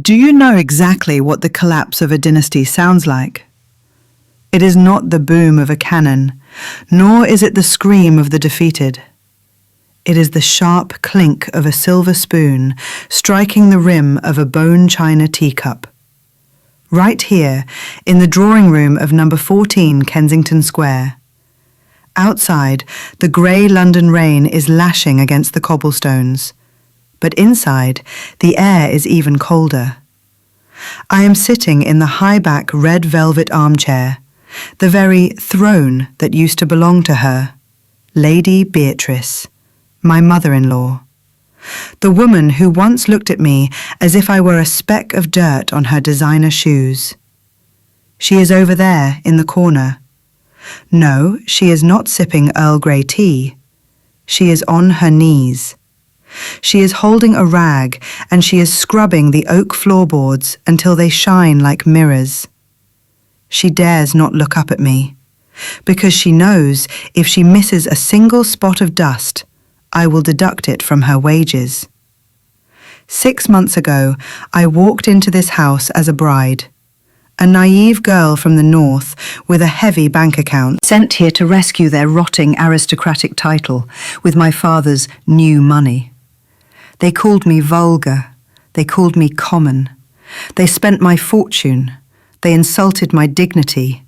Do you know exactly what the collapse of a dynasty sounds like? It is not the boom of a cannon, nor is it the scream of the defeated. It is the sharp clink of a silver spoon striking the rim of a bone china teacup. Right here, in the drawing room of number 14 Kensington Square. Outside, the grey London rain is lashing against the cobblestones, but inside, the air is even colder. I am sitting in the high-back red velvet armchair, the very throne that used to belong to her, Lady Beatrice, my mother-in-law, the woman who once looked at me as if I were a speck of dirt on her designer shoes. She is over there in the corner. No, she is not sipping Earl Grey tea. She is on her knees. She is holding a rag and she is scrubbing the oak floorboards until they shine like mirrors. She dares not look up at me, because she knows if she misses a single spot of dust, I will deduct it from her wages. 6 months ago, I walked into this house as a bride, a naive girl from the north with a heavy bank account, sent here to rescue their rotting aristocratic title with my father's new money. They called me vulgar, they called me common, they spent my fortune, they insulted my dignity,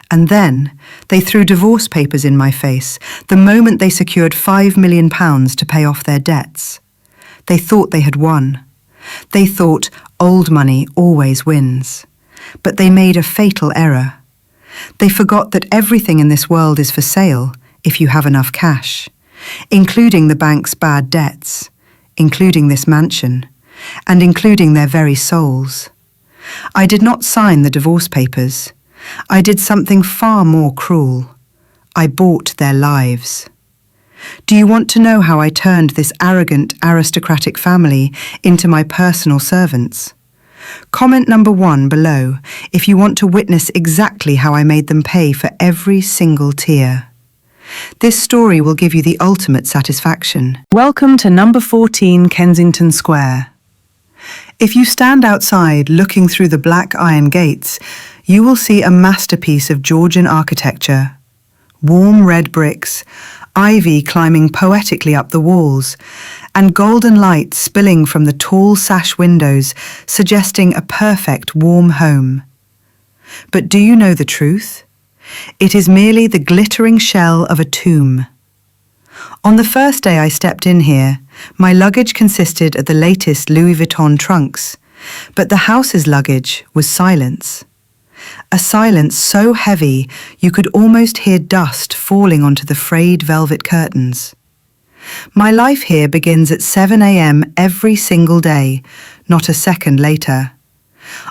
and then they threw divorce papers in my face the moment they secured £5 million to pay off their debts. They thought they had won. They thought old money always wins. But they made a fatal error. They forgot that everything in this world is for sale if you have enough cash, including the bank's bad debts, including this mansion, and including their very souls. I did not sign the divorce papers. I did something far more cruel. I bought their lives. Do you want to know how I turned this arrogant aristocratic family into my personal servants? Comment number 1 below if you want to witness exactly how I made them pay for every single tear. This story will give you the ultimate satisfaction. Welcome to number 14 Kensington Square. If you stand outside looking through the black iron gates, you will see a masterpiece of Georgian architecture. Warm red bricks, ivy climbing poetically up the walls, and golden light spilling from the tall sash windows, suggesting a perfect warm home. But do you know the truth? It is merely the glittering shell of a tomb. On the first day I stepped in here, my luggage consisted of the latest Louis Vuitton trunks, but the house's luggage was silence. A silence so heavy you could almost hear dust falling onto the frayed velvet curtains. My life here begins at 7 a.m. every single day, not a second later.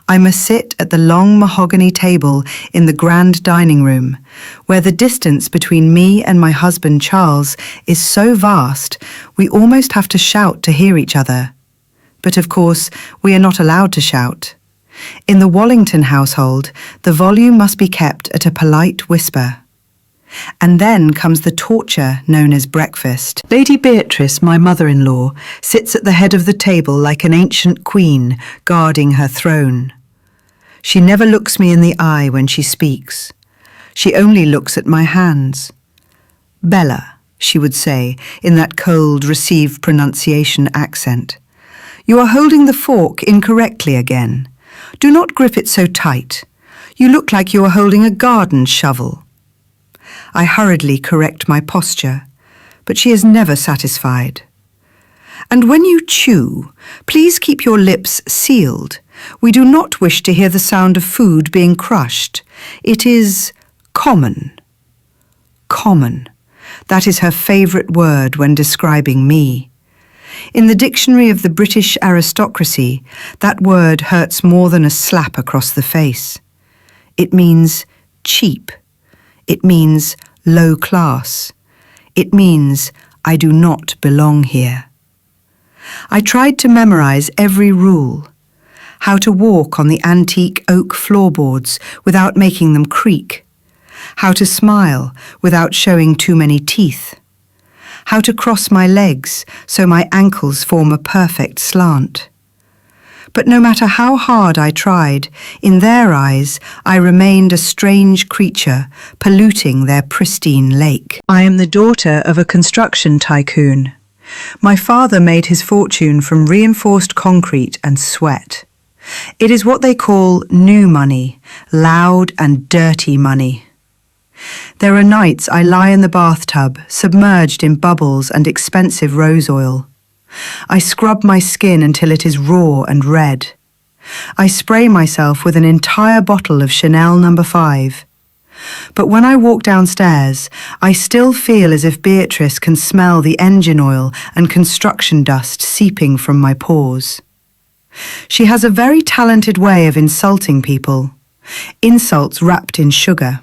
I must sit at the long mahogany table in the grand dining room, where the distance between me and my husband Charles is so vast we almost have to shout to hear each other. But of course, we are not allowed to shout. In the Wallington household, the volume must be kept at a polite whisper. And then comes the torture known as breakfast. Lady Beatrice, my mother-in-law, sits at the head of the table like an ancient queen guarding her throne. She never looks me in the eye when she speaks. She only looks at my hands. Bella, she would say, in that cold, received pronunciation accent. You are holding the fork incorrectly again. Do not grip it so tight. You look like you are holding a garden shovel. I hurriedly correct my posture, but she is never satisfied. And when you chew, please keep your lips sealed. We do not wish to hear the sound of food being crushed. It is common. Common. That is her favourite word when describing me. In the dictionary of the British aristocracy, that word hurts more than a slap across the face. It means cheap. It means low class. It means I do not belong here. I tried to memorize every rule. How to walk on the antique oak floorboards without making them creak. How to smile without showing too many teeth. How to cross my legs so my ankles form a perfect slant. But no matter how hard I tried, in their eyes I remained a strange creature, polluting their pristine lake. I am the daughter of a construction tycoon. My father made his fortune from reinforced concrete and sweat. It is what they call new money, loud and dirty money. There are nights I lie in the bathtub, submerged in bubbles and expensive rose oil. I scrub my skin until it is raw and red. I spray myself with an entire bottle of Chanel No. 5. But when I walk downstairs, I still feel as if Beatrice can smell the engine oil and construction dust seeping from my pores. She has a very talented way of insulting people, insults wrapped in sugar.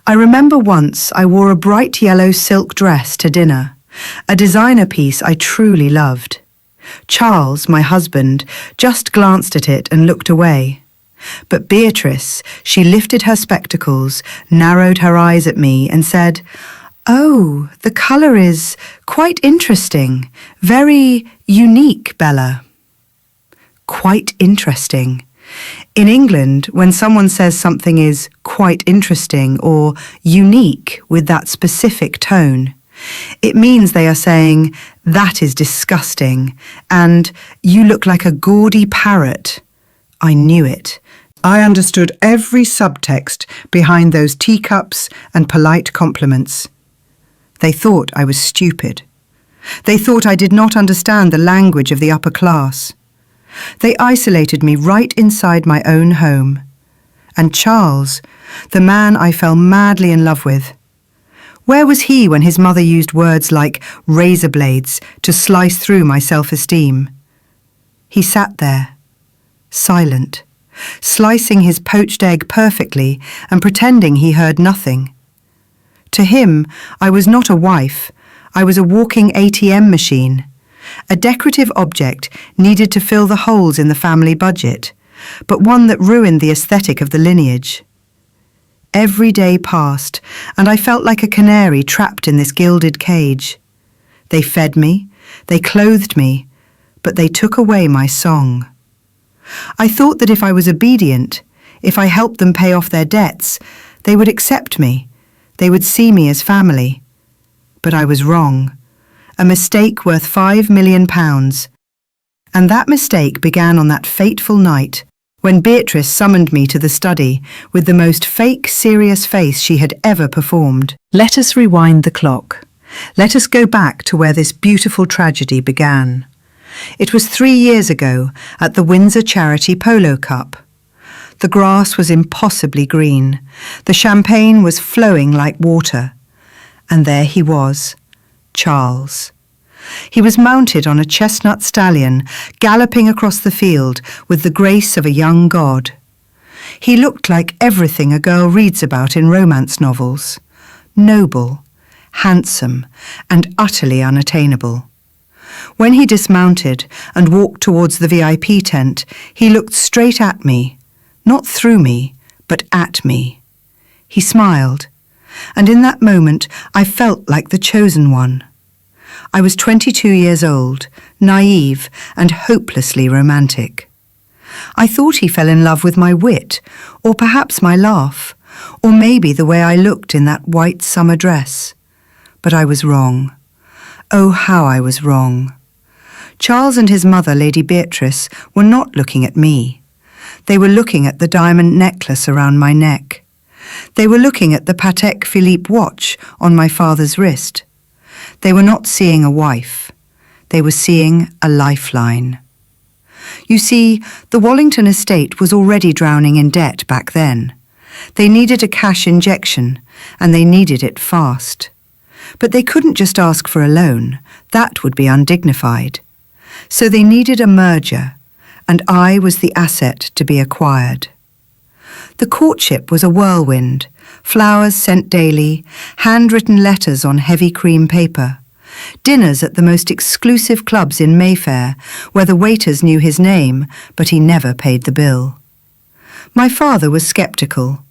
I remember once I wore a bright yellow silk dress to dinner, a designer piece I truly loved. Charles, my husband, just glanced at it and looked away. But Beatrice, she lifted her spectacles, narrowed her eyes at me and said, "Oh, the colour is quite interesting, very unique, Bella." Quite interesting. In England, when someone says something is quite interesting or unique with that specific tone, it means they are saying, "That is disgusting," and "You look like a gaudy parrot." I knew it. I understood every subtext behind those teacups and polite compliments. They thought I was stupid. They thought I did not understand the language of the upper class. They isolated me right inside my own home. And Charles, the man I fell madly in love with, where was he when his mother used words like razor blades to slice through my self-esteem? He sat there, silent, slicing his poached egg perfectly and pretending he heard nothing. To him, I was not a wife. I was a walking ATM machine, a decorative object needed to fill the holes in the family budget, but one that ruined the aesthetic of the lineage. Every day passed, and I felt like a canary trapped in this gilded cage. They fed me, they clothed me, but they took away my song. I thought that if I was obedient, if I helped them pay off their debts, they would accept me, they would see me as family. But I was wrong. A mistake worth £5 million. And that mistake began on that fateful night when Beatrice summoned me to the study with the most fake, serious face she had ever performed. Let us rewind the clock. Let us go back to where this beautiful tragedy began. It was 3 years ago at the Windsor Charity Polo Cup. The grass was impossibly green. The champagne was flowing like water. And there he was, Charles. He was mounted on a chestnut stallion, galloping across the field with the grace of a young god. He looked like everything a girl reads about in romance novels. Noble, handsome, and utterly unattainable. When he dismounted and walked towards the VIP tent, he looked straight at me, not through me, but at me. He smiled, and in that moment I felt like the chosen one. I was 22 years old, naive and hopelessly romantic. I thought he fell in love with my wit, or perhaps my laugh, or maybe the way I looked in that white summer dress. But I was wrong. Oh, how I was wrong. Charles and his mother, Lady Beatrice, were not looking at me. They were looking at the diamond necklace around my neck. They were looking at the Patek Philippe watch on my father's wrist. They were not seeing a wife. They were seeing a lifeline. You see, the Wallington estate was already drowning in debt back then. They needed a cash injection, and they needed it fast. But they couldn't just ask for a loan. That would be undignified. So they needed a merger, and I was the asset to be acquired. The courtship was a whirlwind, flowers sent daily, handwritten letters on heavy cream paper, dinners at the most exclusive clubs in Mayfair, where the waiters knew his name, but he never paid the bill. My father was sceptical.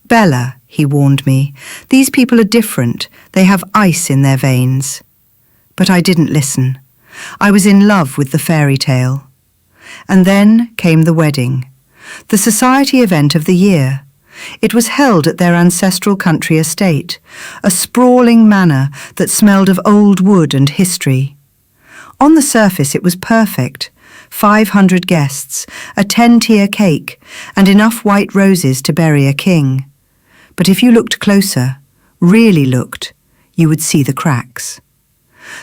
"Bella," he warned me, "these people are different. They have ice in their veins." But I didn't listen. I was in love with the fairy tale. And then came the wedding, the society event of the year. It was held at their ancestral country estate, a sprawling manor that smelled of old wood and history. On the surface it was perfect. 500 guests, a 10-tier cake, and enough white roses to bury a king. But if you looked closer, really looked, you would see the cracks.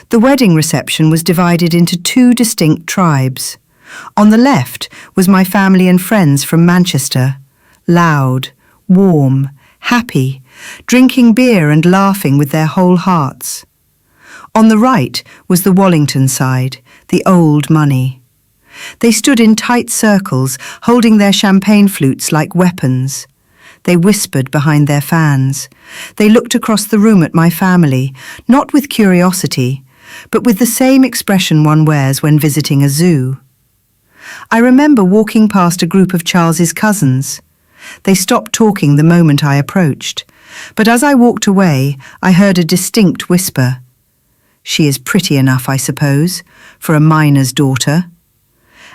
The wedding reception was divided into two distinct tribes. On the left was my family and friends from Manchester, loud, warm, happy, drinking beer and laughing with their whole hearts. On the right was the Wallington side, the old money. They stood in tight circles, holding their champagne flutes like weapons. They whispered behind their fans. They looked across the room at my family, not with curiosity, but with the same expression one wears when visiting a zoo. I remember walking past a group of Charles's cousins. They stopped talking the moment I approached, but as I walked away, I heard a distinct whisper. "She is pretty enough, I suppose, for a miner's daughter."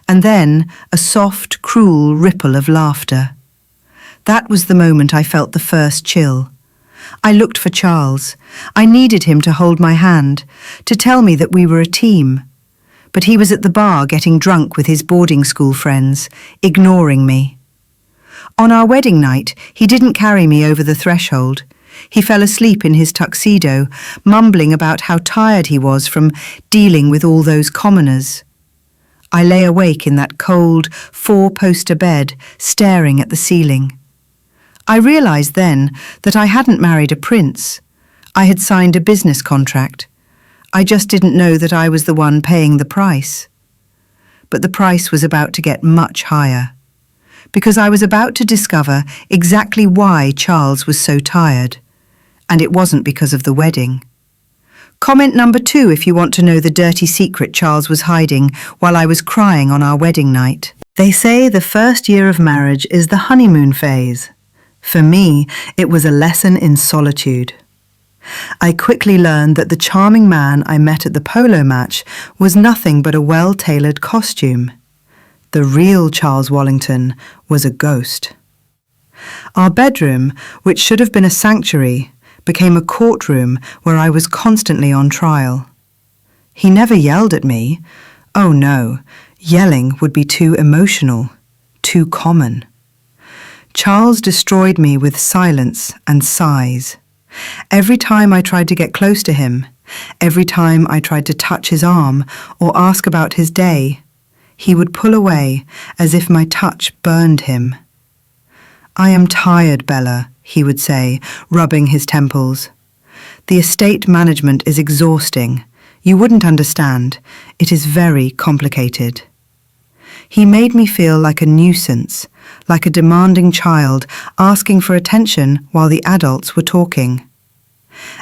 And then a soft, cruel ripple of laughter. That was the moment I felt the first chill. I looked for Charles. I needed him to hold my hand, to tell me that we were a team. But he was at the bar getting drunk with his boarding school friends, ignoring me. On our wedding night, he didn't carry me over the threshold. He fell asleep in his tuxedo, mumbling about how tired he was from dealing with all those commoners. I lay awake in that cold, 4-poster bed, staring at the ceiling. I realized then that I hadn't married a prince. I had signed a business contract. I just didn't know that I was the one paying the price. But the price was about to get much higher, because I was about to discover exactly why Charles was so tired, and it wasn't because of the wedding. Comment number 2 if you want to know the dirty secret Charles was hiding while I was crying on our wedding night. They say the first year of marriage is the honeymoon phase. For me, it was a lesson in solitude. I quickly learned that the charming man I met at the polo match was nothing but a well-tailored costume. The real Charles Wallington was a ghost. Our bedroom, which should have been a sanctuary, became a courtroom where I was constantly on trial. He never yelled at me. Oh no, yelling would be too emotional, too common. Charles destroyed me with silence and sighs. Every time I tried to get close to him, every time I tried to touch his arm or ask about his day, he would pull away as if my touch burned him. "I am tired, Bella," he would say, rubbing his temples. "The estate management is exhausting. You wouldn't understand. It is very complicated." He made me feel like a nuisance, like a demanding child asking for attention while the adults were talking.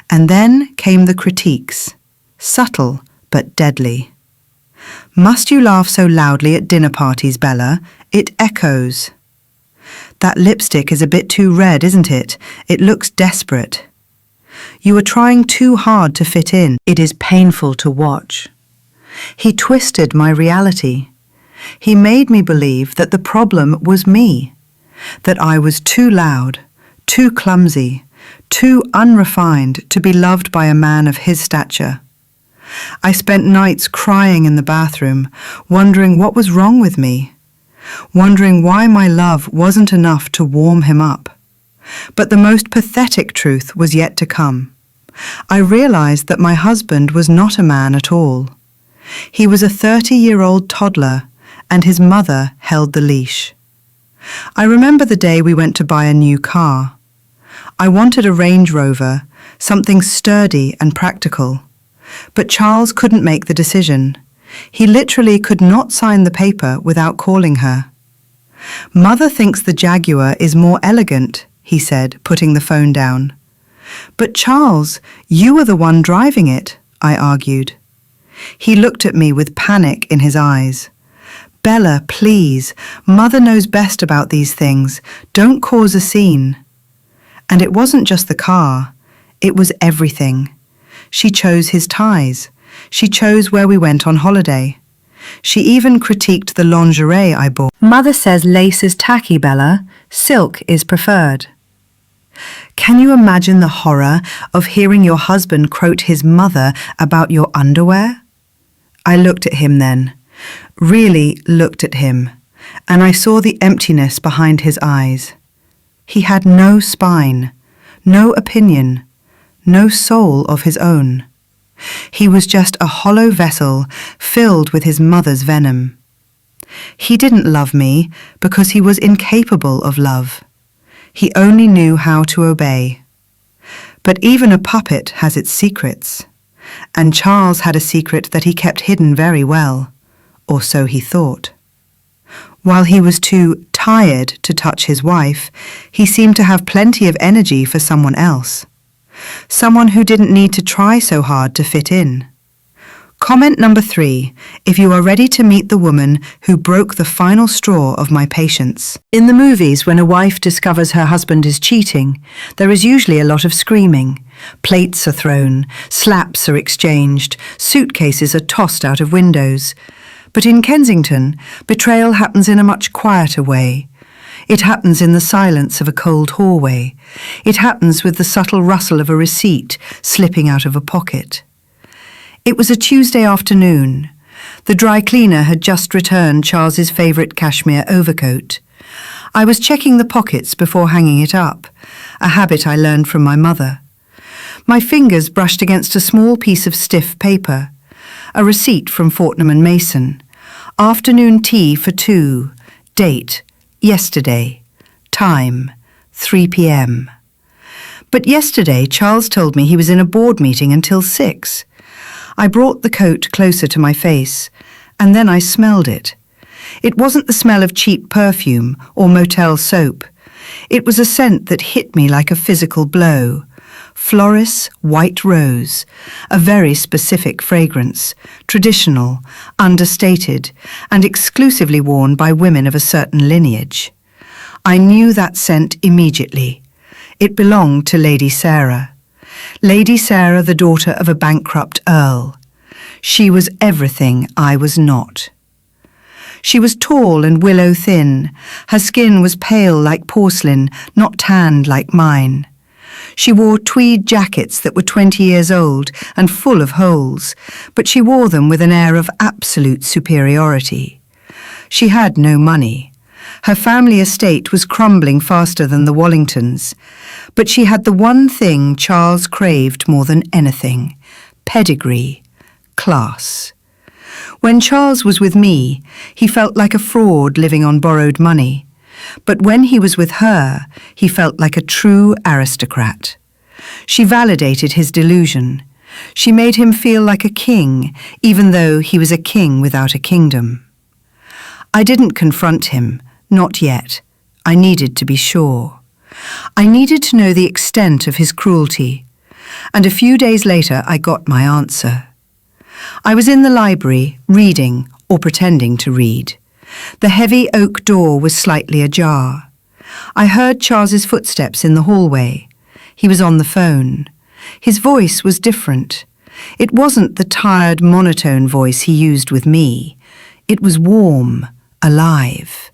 And then came the critiques, subtle but deadly. "Must you laugh so loudly at dinner parties, Bella? It echoes." "That lipstick is a bit too red, isn't it? It looks desperate." "You are trying too hard to fit in. It is painful to watch." He twisted my reality. He made me believe that the problem was me, that I was too loud, too clumsy, too unrefined to be loved by a man of his stature. I spent nights crying in the bathroom, wondering what was wrong with me, wondering why my love wasn't enough to warm him up. But the most pathetic truth was yet to come. I realized that my husband was not a man at all. He was a 30-year-old toddler, and his mother held the leash. I remember the day we went to buy a new car. I wanted a Range Rover, something sturdy and practical. But Charles couldn't make the decision. He literally could not sign the paper without calling her. "Mother thinks the Jaguar is more elegant," he said, putting the phone down. "But Charles, you are the one driving it," I argued. He looked at me with panic in his eyes. "Bella, please, Mother knows best about these things. Don't cause a scene." And it wasn't just the car. It was everything. She chose his ties. She chose where we went on holiday. She even critiqued the lingerie I bought. Mother says lace is tacky, Bella. Silk is preferred. Can you imagine the horror of hearing your husband quote his mother about your underwear? I looked at him then, really looked at him, and I saw the emptiness behind his eyes. He had no spine, no opinion, no soul of his own. He was just a hollow vessel filled with his mother's venom. He didn't love me because he was incapable of love. He only knew how to obey. But even a puppet has its secrets, and Charles had a secret that he kept hidden very well, or so he thought. While he was too tired to touch his wife, he seemed to have plenty of energy for someone else. Someone who didn't need to try so hard to fit in. Comment number 3, if you are ready to meet the woman who broke the final straw of my patience. In the movies, when a wife discovers her husband is cheating, there is usually a lot of screaming. Plates are thrown, slaps are exchanged, suitcases are tossed out of windows. But in Kensington, betrayal happens in a much quieter way. It happens in the silence of a cold hallway. It happens with the subtle rustle of a receipt slipping out of a pocket. It was a Tuesday afternoon. The dry cleaner had just returned Charles's favourite cashmere overcoat. I was checking the pockets before hanging it up, a habit I learned from my mother. My fingers brushed against a small piece of stiff paper, a receipt from Fortnum & Mason. Afternoon tea for 2. Date, yesterday. Time, 3 p.m. But yesterday Charles told me he was in a board meeting until 6. I brought the coat closer to my face, and then I smelled it. It wasn't the smell of cheap perfume or motel soap. It was a scent that hit me like a physical blow. Floris white rose, a very specific fragrance, traditional, understated, and exclusively worn by women of a certain lineage. I knew that scent immediately. It belonged to Lady Sarah. Lady Sarah, the daughter of a bankrupt earl. She was everything I was not. She was tall and willow-thin. Her skin was pale like porcelain, not tanned like mine. She wore tweed jackets that were 20 years old and full of holes, but she wore them with an air of absolute superiority. She had no money. Her family estate was crumbling faster than the Wallingtons, but she had the one thing Charles craved more than anything: pedigree, class. When Charles was with me, he felt like a fraud living on borrowed money. But when he was with her, he felt like a true aristocrat. She validated his delusion. She made him feel like a king, even though he was a king without a kingdom. I didn't confront him, not yet. I needed to be sure. I needed to know the extent of his cruelty. And a few days later, I got my answer. I was in the library, reading, or pretending to read. The heavy oak door was slightly ajar. I heard Charles's footsteps in the hallway. He was on the phone. His voice was different. It wasn't the tired, monotone voice he used with me. It was warm, alive.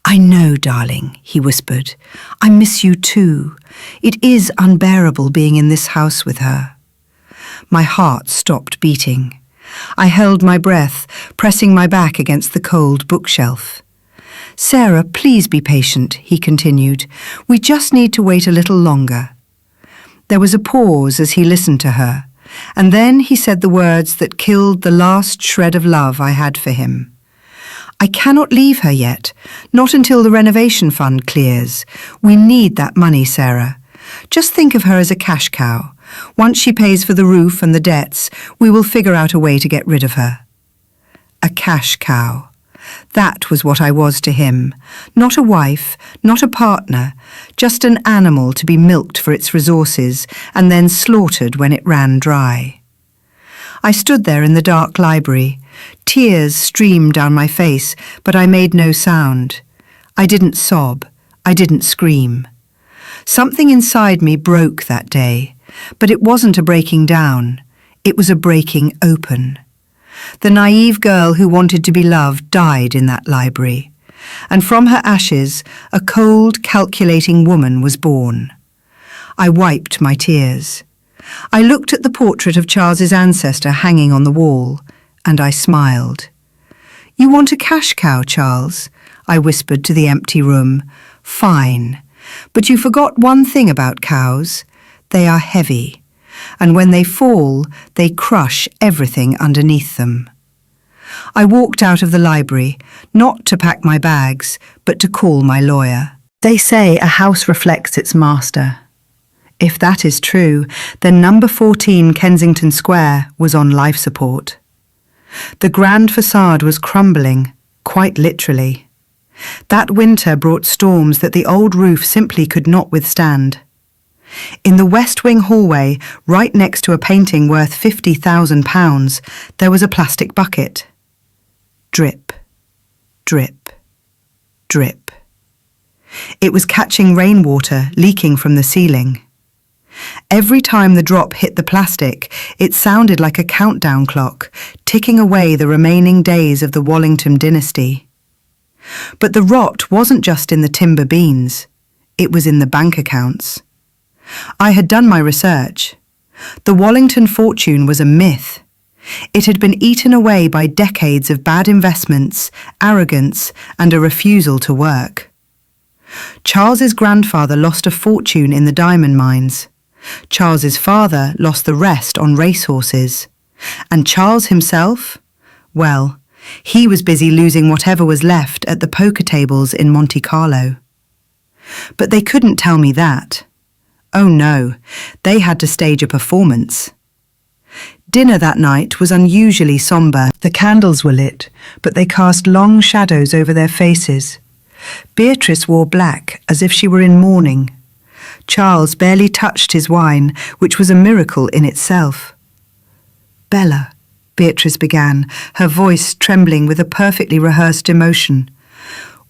"I know, darling," he whispered. "I miss you too. It is unbearable being in this house with her." My heart stopped beating. I held my breath, pressing my back against the cold bookshelf. "Sarah, please be patient," he continued. "We just need to wait a little longer." There was a pause as he listened to her, and then he said the words that killed the last shred of love I had for him. "I cannot leave her yet, not until the renovation fund clears. We need that money, Sarah. Just think of her as a cash cow. Once she pays for the roof and the debts, we will figure out a way to get rid of her." A cash cow. That was what I was to him. Not a wife, not a partner, just an animal to be milked for its resources and then slaughtered when it ran dry. I stood there in the dark library. Tears streamed down my face, but I made no sound. I didn't sob. I didn't scream. Something inside me broke that day, but it wasn't a breaking down. It was a breaking open. The naive girl who wanted to be loved died in that library, and from her ashes a cold, calculating woman was born. I wiped my tears. I looked at the portrait of Charles's ancestor hanging on the wall, and I smiled. "You want a cash cow, Charles?" I whispered to the empty room. "Fine. But you forgot one thing about cows. They are heavy, and when they fall, they crush everything underneath them." I walked out of the library, not to pack my bags, but to call my lawyer. They say a house reflects its master. If that is true, then number 14 Kensington Square was on life support. The grand facade was crumbling, quite literally. That winter brought storms that the old roof simply could not withstand. In the West Wing hallway, right next to a painting worth £50,000, there was a plastic bucket. Drip, drip, drip. It was catching rainwater leaking from the ceiling. Every time the drop hit the plastic, it sounded like a countdown clock, ticking away the remaining days of the Wallington dynasty. But the rot wasn't just in the timber beams, it was in the bank accounts. I had done my research. The Wallington fortune was a myth. It had been eaten away by decades of bad investments, arrogance, and a refusal to work. Charles's grandfather lost a fortune in the diamond mines. Charles's father lost the rest on racehorses. And Charles himself? Well, he was busy losing whatever was left at the poker tables in Monte Carlo. But they couldn't tell me that. Oh no, they had to stage a performance. Dinner that night was unusually sombre. The candles were lit, but they cast long shadows over their faces. Beatrice wore black, as if she were in mourning. Charles barely touched his wine, which was a miracle in itself. "Bella," Beatrice began, her voice trembling with a perfectly rehearsed emotion.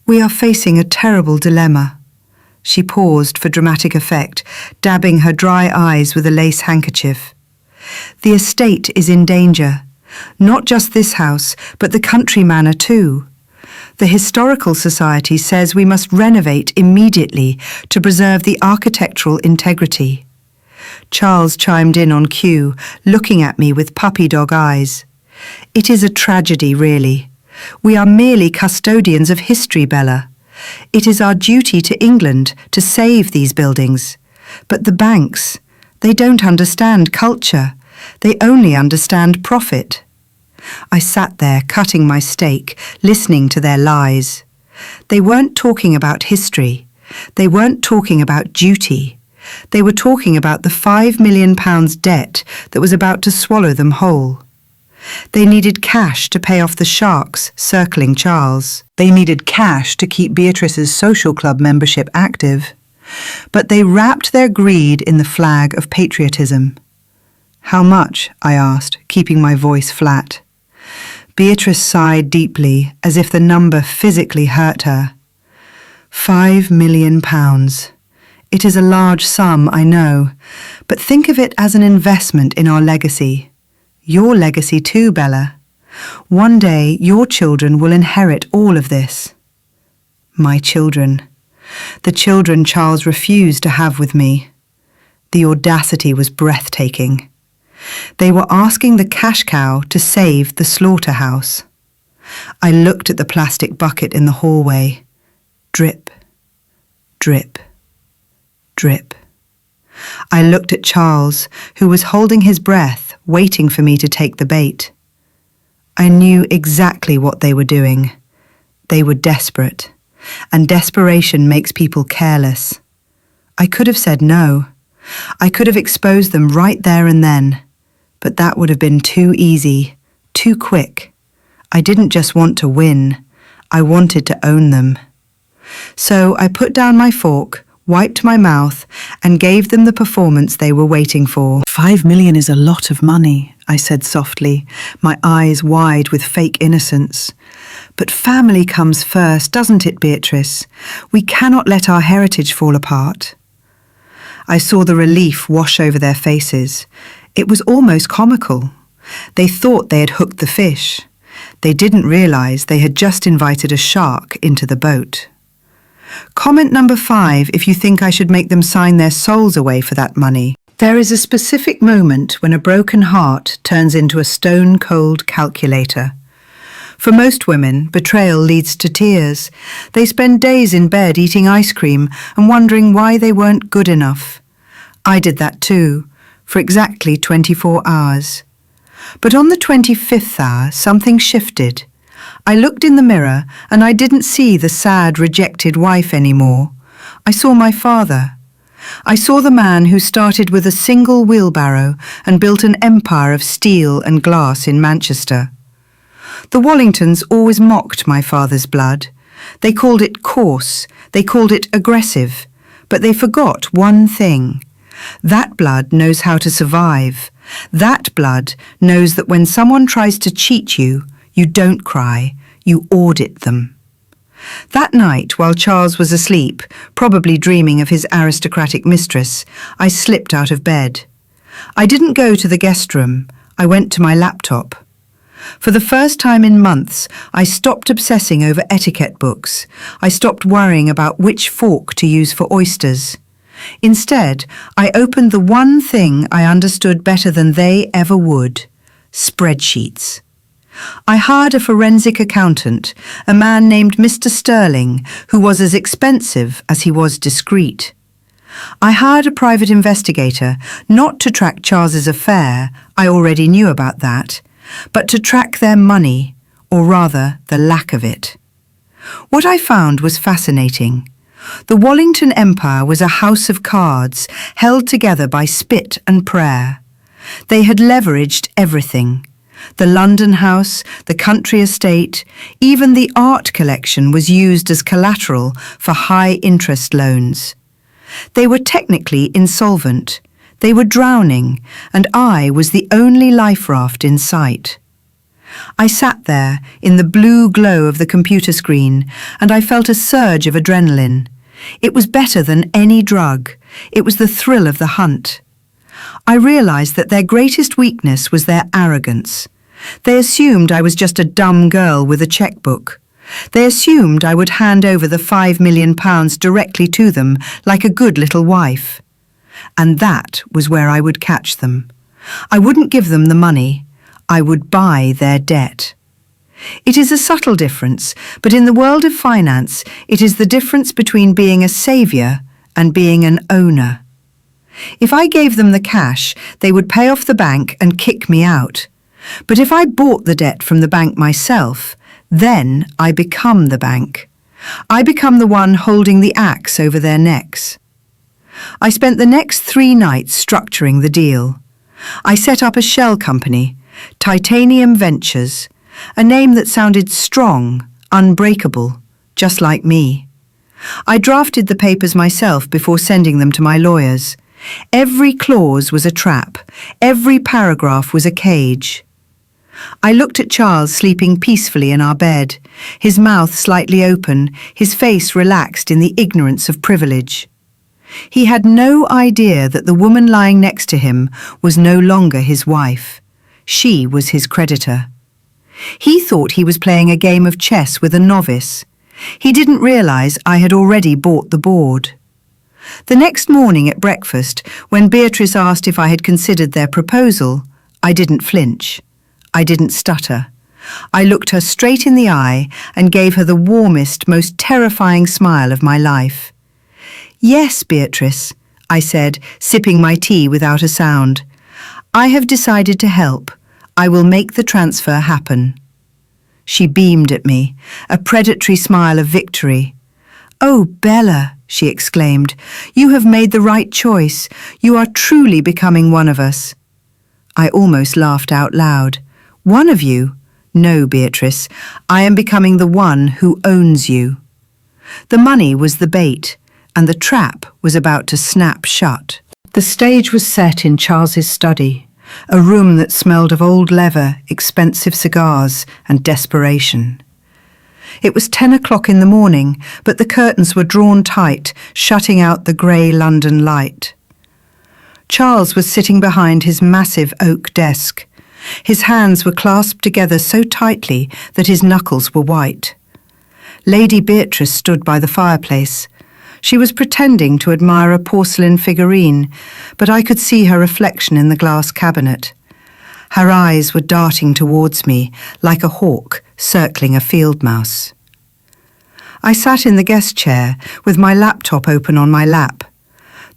"We are facing a terrible dilemma." She paused for dramatic effect, dabbing her dry eyes with a lace handkerchief. "The estate is in danger. Not just this house, but the country manor too. The Historical Society says we must renovate immediately to preserve the architectural integrity." Charles chimed in on cue, looking at me with puppy dog eyes. "It is a tragedy, really. We are merely custodians of history, Bella. It is our duty to England to save these buildings. But the banks, they don't understand culture. They only understand profit." I sat there cutting my steak, listening to their lies. They weren't talking about history. They weren't talking about duty. They were talking about the £5 million debt that was about to swallow them whole. They needed cash to pay off the sharks circling Charles. They needed cash to keep Beatrice's social club membership active. But they wrapped their greed in the flag of patriotism. "How much?" I asked, keeping my voice flat. Beatrice sighed deeply, as if the number physically hurt her. £5 million. It is a large sum, I know, but think of it as an investment in our legacy. Your legacy too, Bella. One day your children will inherit all of this." My children. The children Charles refused to have with me. The audacity was breathtaking. They were asking the cash cow to save the slaughterhouse. I looked at the plastic bucket in the hallway. Drip, drip, drip. I looked at Charles, who was holding his breath, waiting for me to take the bait. I knew exactly what they were doing. They were desperate, and desperation makes people careless. I could have said no. I could have exposed them right there and then, but that would have been too easy, too quick. I didn't just want to win, I wanted to own them. So I put down my fork, wiped my mouth, and gave them the performance they were waiting for. £5 million is a lot of money, I said softly, my eyes wide with fake innocence. But family comes first, doesn't it, Beatrice? We cannot let our heritage fall apart. I saw the relief wash over their faces. It was almost comical. They thought they had hooked the fish. They didn't realise they had just invited a shark into the boat. Comment number 5 if you think I should make them sign their souls away for that money. There is a specific moment when a broken heart turns into a stone-cold calculator. For most women, betrayal leads to tears. They spend days in bed eating ice cream and wondering why they weren't good enough. I did that too, for exactly 24 hours. But on the 25th hour, something shifted. I looked in the mirror and I didn't see the sad, rejected wife anymore. I saw my father. I saw the man who started with a single wheelbarrow and built an empire of steel and glass in Manchester. The Wallingtons always mocked my father's blood. They called it coarse, they called it aggressive, but they forgot one thing. That blood knows how to survive. That blood knows that when someone tries to cheat you, you don't cry, you audit them. That night, while Charles was asleep, probably dreaming of his aristocratic mistress, I slipped out of bed. I didn't go to the guest room. I went to my laptop. For the first time in months, I stopped obsessing over etiquette books. I stopped worrying about which fork to use for oysters. Instead, I opened the one thing I understood better than they ever would: spreadsheets. I hired a forensic accountant, a man named Mr. Sterling, who was as expensive as he was discreet. I hired a private investigator, not to track Charles's affair, I already knew about that, but to track their money, or rather, the lack of it. What I found was fascinating. The Wallington Empire was a house of cards, held together by spit and prayer. They had leveraged everything. The London house, the country estate, even the art collection was used as collateral for high-interest loans. They were technically insolvent. They were drowning, and I was the only life raft in sight. I sat there in the blue glow of the computer screen, and I felt a surge of adrenaline. It was better than any drug. It was the thrill of the hunt. I realized that their greatest weakness was their arrogance. They assumed I was just a dumb girl with a checkbook. They assumed I would hand over the £5 million directly to them like a good little wife. And that was where I would catch them. I wouldn't give them the money. I would buy their debt. It is a subtle difference, but in the world of finance, it is the difference between being a saviour and being an owner. If I gave them the cash, they would pay off the bank and kick me out. But if I bought the debt from the bank myself, then I become the bank. I become the one holding the axe over their necks. I spent the next 3 nights structuring the deal. I set up a shell company, Titanium Ventures, a name that sounded strong, unbreakable, just like me. I drafted the papers myself before sending them to my lawyers. Every clause was a trap. Every paragraph was a cage. I looked at Charles sleeping peacefully in our bed, his mouth slightly open, his face relaxed in the ignorance of privilege. He had no idea that the woman lying next to him was no longer his wife. She was his creditor. He thought he was playing a game of chess with a novice. He didn't realize I had already bought the board. The next morning at breakfast, when Beatrice asked if I had considered their proposal, I didn't flinch. I didn't stutter. I looked her straight in the eye and gave her the warmest, most terrifying smile of my life. "Yes, Beatrice," I said, sipping my tea without a sound. "I have decided to help. I will make the transfer happen." She beamed at me, a predatory smile of victory. "Oh, Bella," she exclaimed, "you have made the right choice. You are truly becoming one of us." I almost laughed out loud. "One of you? No, Beatrice, I am becoming the one who owns you." The money was the bait, and the trap was about to snap shut. The stage was set in Charles's study, a room that smelled of old leather, expensive cigars, and desperation. It was 10 o'clock in the morning, but the curtains were drawn tight, shutting out the grey London light. Charles was sitting behind his massive oak desk. His hands were clasped together so tightly that his knuckles were white. Lady Beatrice stood by the fireplace. She was pretending to admire a porcelain figurine, but I could see her reflection in the glass cabinet. Her eyes were darting towards me like a hawk circling a field mouse. I sat in the guest chair with my laptop open on my lap.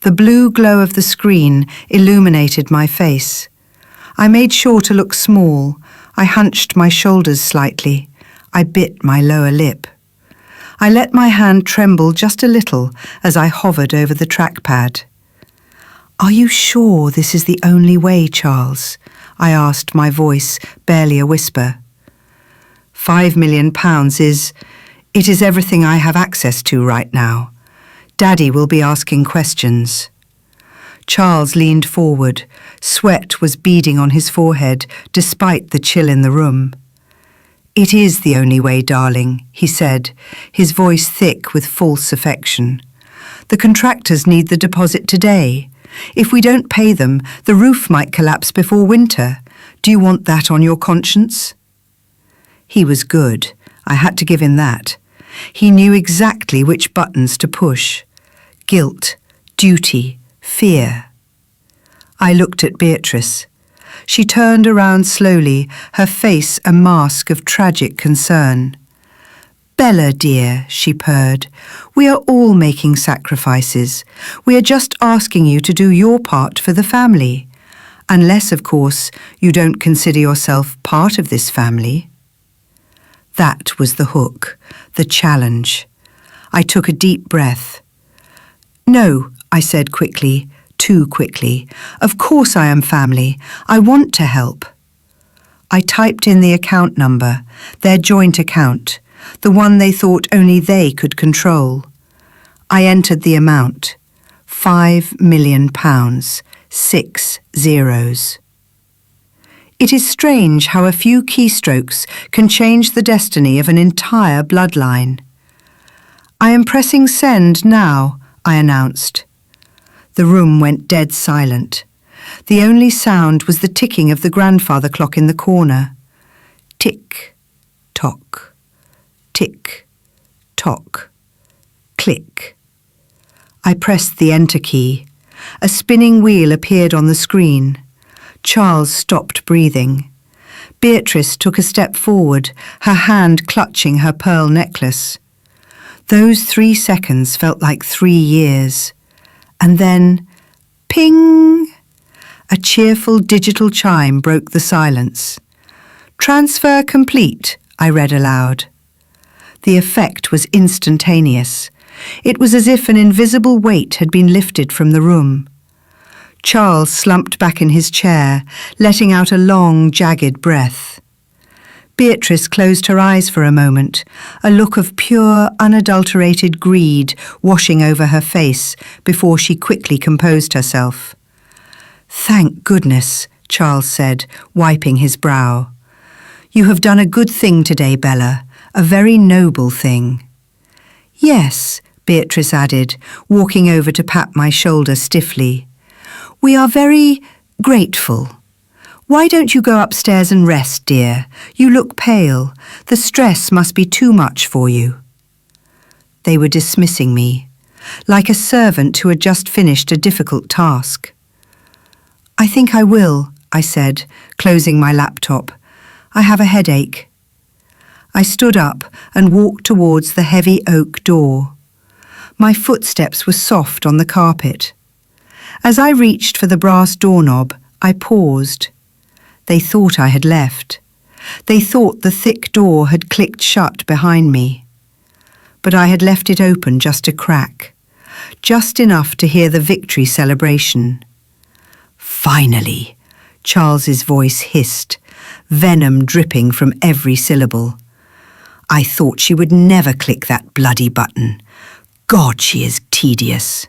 The blue glow of the screen illuminated my face. I made sure to look small. I hunched my shoulders slightly. I bit my lower lip. I let my hand tremble just a little as I hovered over the trackpad. "Are you sure this is the only way, Charles?" I asked, my voice barely a whisper. £5 million it is everything I have access to right now. Daddy will be asking questions. Charles leaned forward. Sweat was beading on his forehead despite the chill in the room. "It is the only way, darling," he said, his voice thick with false affection. "The contractors need the deposit today. If we don't pay them, the roof might collapse before winter. Do you want that on your conscience?" He was good. I had to give him that. He knew exactly which buttons to push. Guilt, duty, fear. I looked at Beatrice. She turned around slowly, her face a mask of tragic concern. "Bella, dear," she purred, "we are all making sacrifices. We are just asking you to do your part for the family. Unless, of course, you don't consider yourself part of this family." That was the hook, the challenge. I took a deep breath. "No," I said quickly, too quickly. "Of course I am family. I want to help." I typed in the account number, their joint account, the one they thought only they could control. I entered the amount. £5 million, 6 zeros. It is strange how a few keystrokes can change the destiny of an entire bloodline. "I am pressing send now," I announced. The room went dead silent. The only sound was the ticking of the grandfather clock in the corner. Tick, tock, tick, tock, click. I pressed the enter key. A spinning wheel appeared on the screen. Charles stopped breathing. Beatrice took a step forward, her hand clutching her pearl necklace. Those 3 seconds felt like 3 years. And then, ping! A cheerful digital chime broke the silence. "Transfer complete," I read aloud. The effect was instantaneous. It was as if an invisible weight had been lifted from the room. Charles slumped back in his chair, letting out a long, jagged breath. Beatrice closed her eyes for a moment, a look of pure, unadulterated greed washing over her face before she quickly composed herself. "Thank goodness," Charles said, wiping his brow. "You have done a good thing today, Bella, a very noble thing." "Yes," Beatrice added, walking over to pat my shoulder stiffly. "We are very grateful. Why don't you go upstairs and rest, dear? You look pale. The stress must be too much for you." They were dismissing me, like a servant who had just finished a difficult task. "I think I will," I said, closing my laptop. "I have a headache." I stood up and walked towards the heavy oak door. My footsteps were soft on the carpet. As I reached for the brass doorknob, I paused. They thought I had left. They thought the thick door had clicked shut behind me. But I had left it open just a crack, just enough to hear the victory celebration. "Finally," Charles's voice hissed, venom dripping from every syllable. "I thought she would never click that bloody button. God, she is tedious."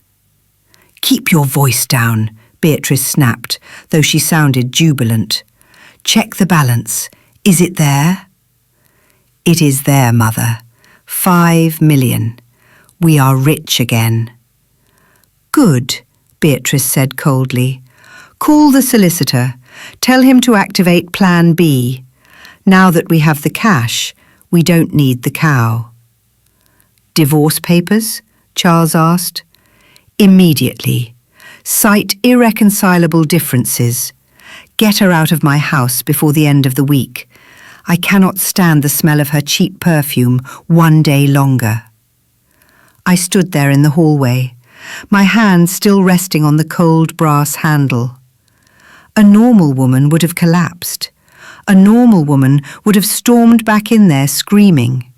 "Keep your voice down," Beatrice snapped, though she sounded jubilant. "Check the balance. Is it there?" "It is there, Mother. 5 million. We are rich again." "Good," Beatrice said coldly. "Call the solicitor. Tell him to activate Plan B. Now that we have the cash, we don't need the cow." "Divorce papers?" Charles asked. "Immediately. Cite irreconcilable differences. Get her out of my house before the end of the week. I cannot stand the smell of her cheap perfume one day longer." I stood there in the hallway, my hand still resting on the cold brass handle. A normal woman would have collapsed. A normal woman would have stormed back in there screaming.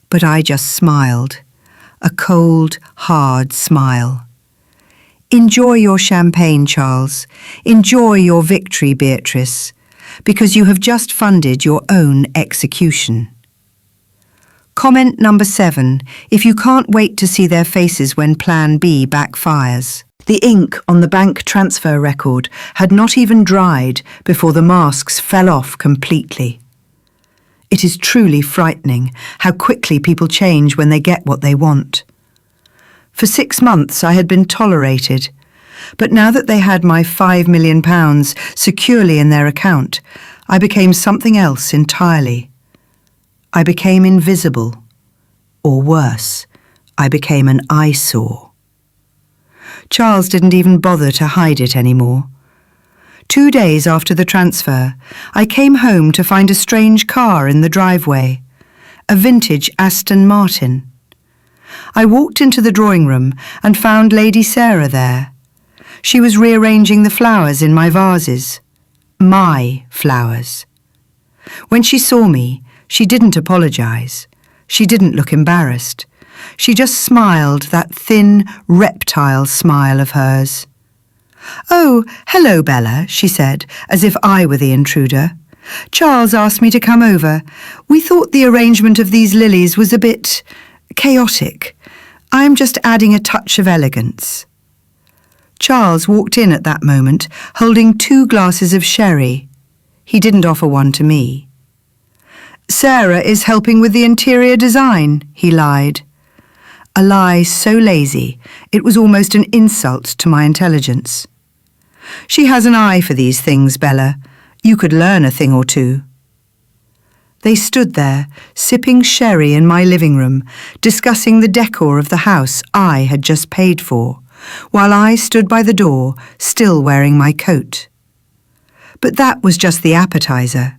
But I just smiled, a cold, hard smile. "Enjoy your champagne, Charles. Enjoy your victory, Beatrice, because you have just funded your own execution." Comment number 7, if you can't wait to see their faces when Plan B backfires. The ink on the bank transfer record had not even dried before the masks fell off completely. It is truly frightening how quickly people change when they get what they want. For 6 months I had been tolerated, but now that they had my £5 million securely in their account, I became something else entirely. I became invisible. Or worse, I became an eyesore. Charles didn't even bother to hide it anymore. 2 days after the transfer, I came home to find a strange car in the driveway, a vintage Aston Martin. I walked into the drawing room and found Lady Sarah there. She was rearranging the flowers in my vases. My flowers. When she saw me, she didn't apologise. She didn't look embarrassed. She just smiled, that thin, reptile smile of hers. "Oh, hello, Bella," she said, as if I were the intruder. "Charles asked me to come over. We thought the arrangement of these lilies was a bit chaotic. I'm just adding a touch of elegance." Charles walked in at that moment, holding 2 glasses of sherry. He didn't offer one to me. "Sarah is helping with the interior design," he lied. A lie so lazy, it was almost an insult to my intelligence. "She has an eye for these things, Bella. You could learn a thing or two." They stood there, sipping sherry in my living room, discussing the decor of the house I had just paid for, while I stood by the door, still wearing my coat. But that was just the appetizer.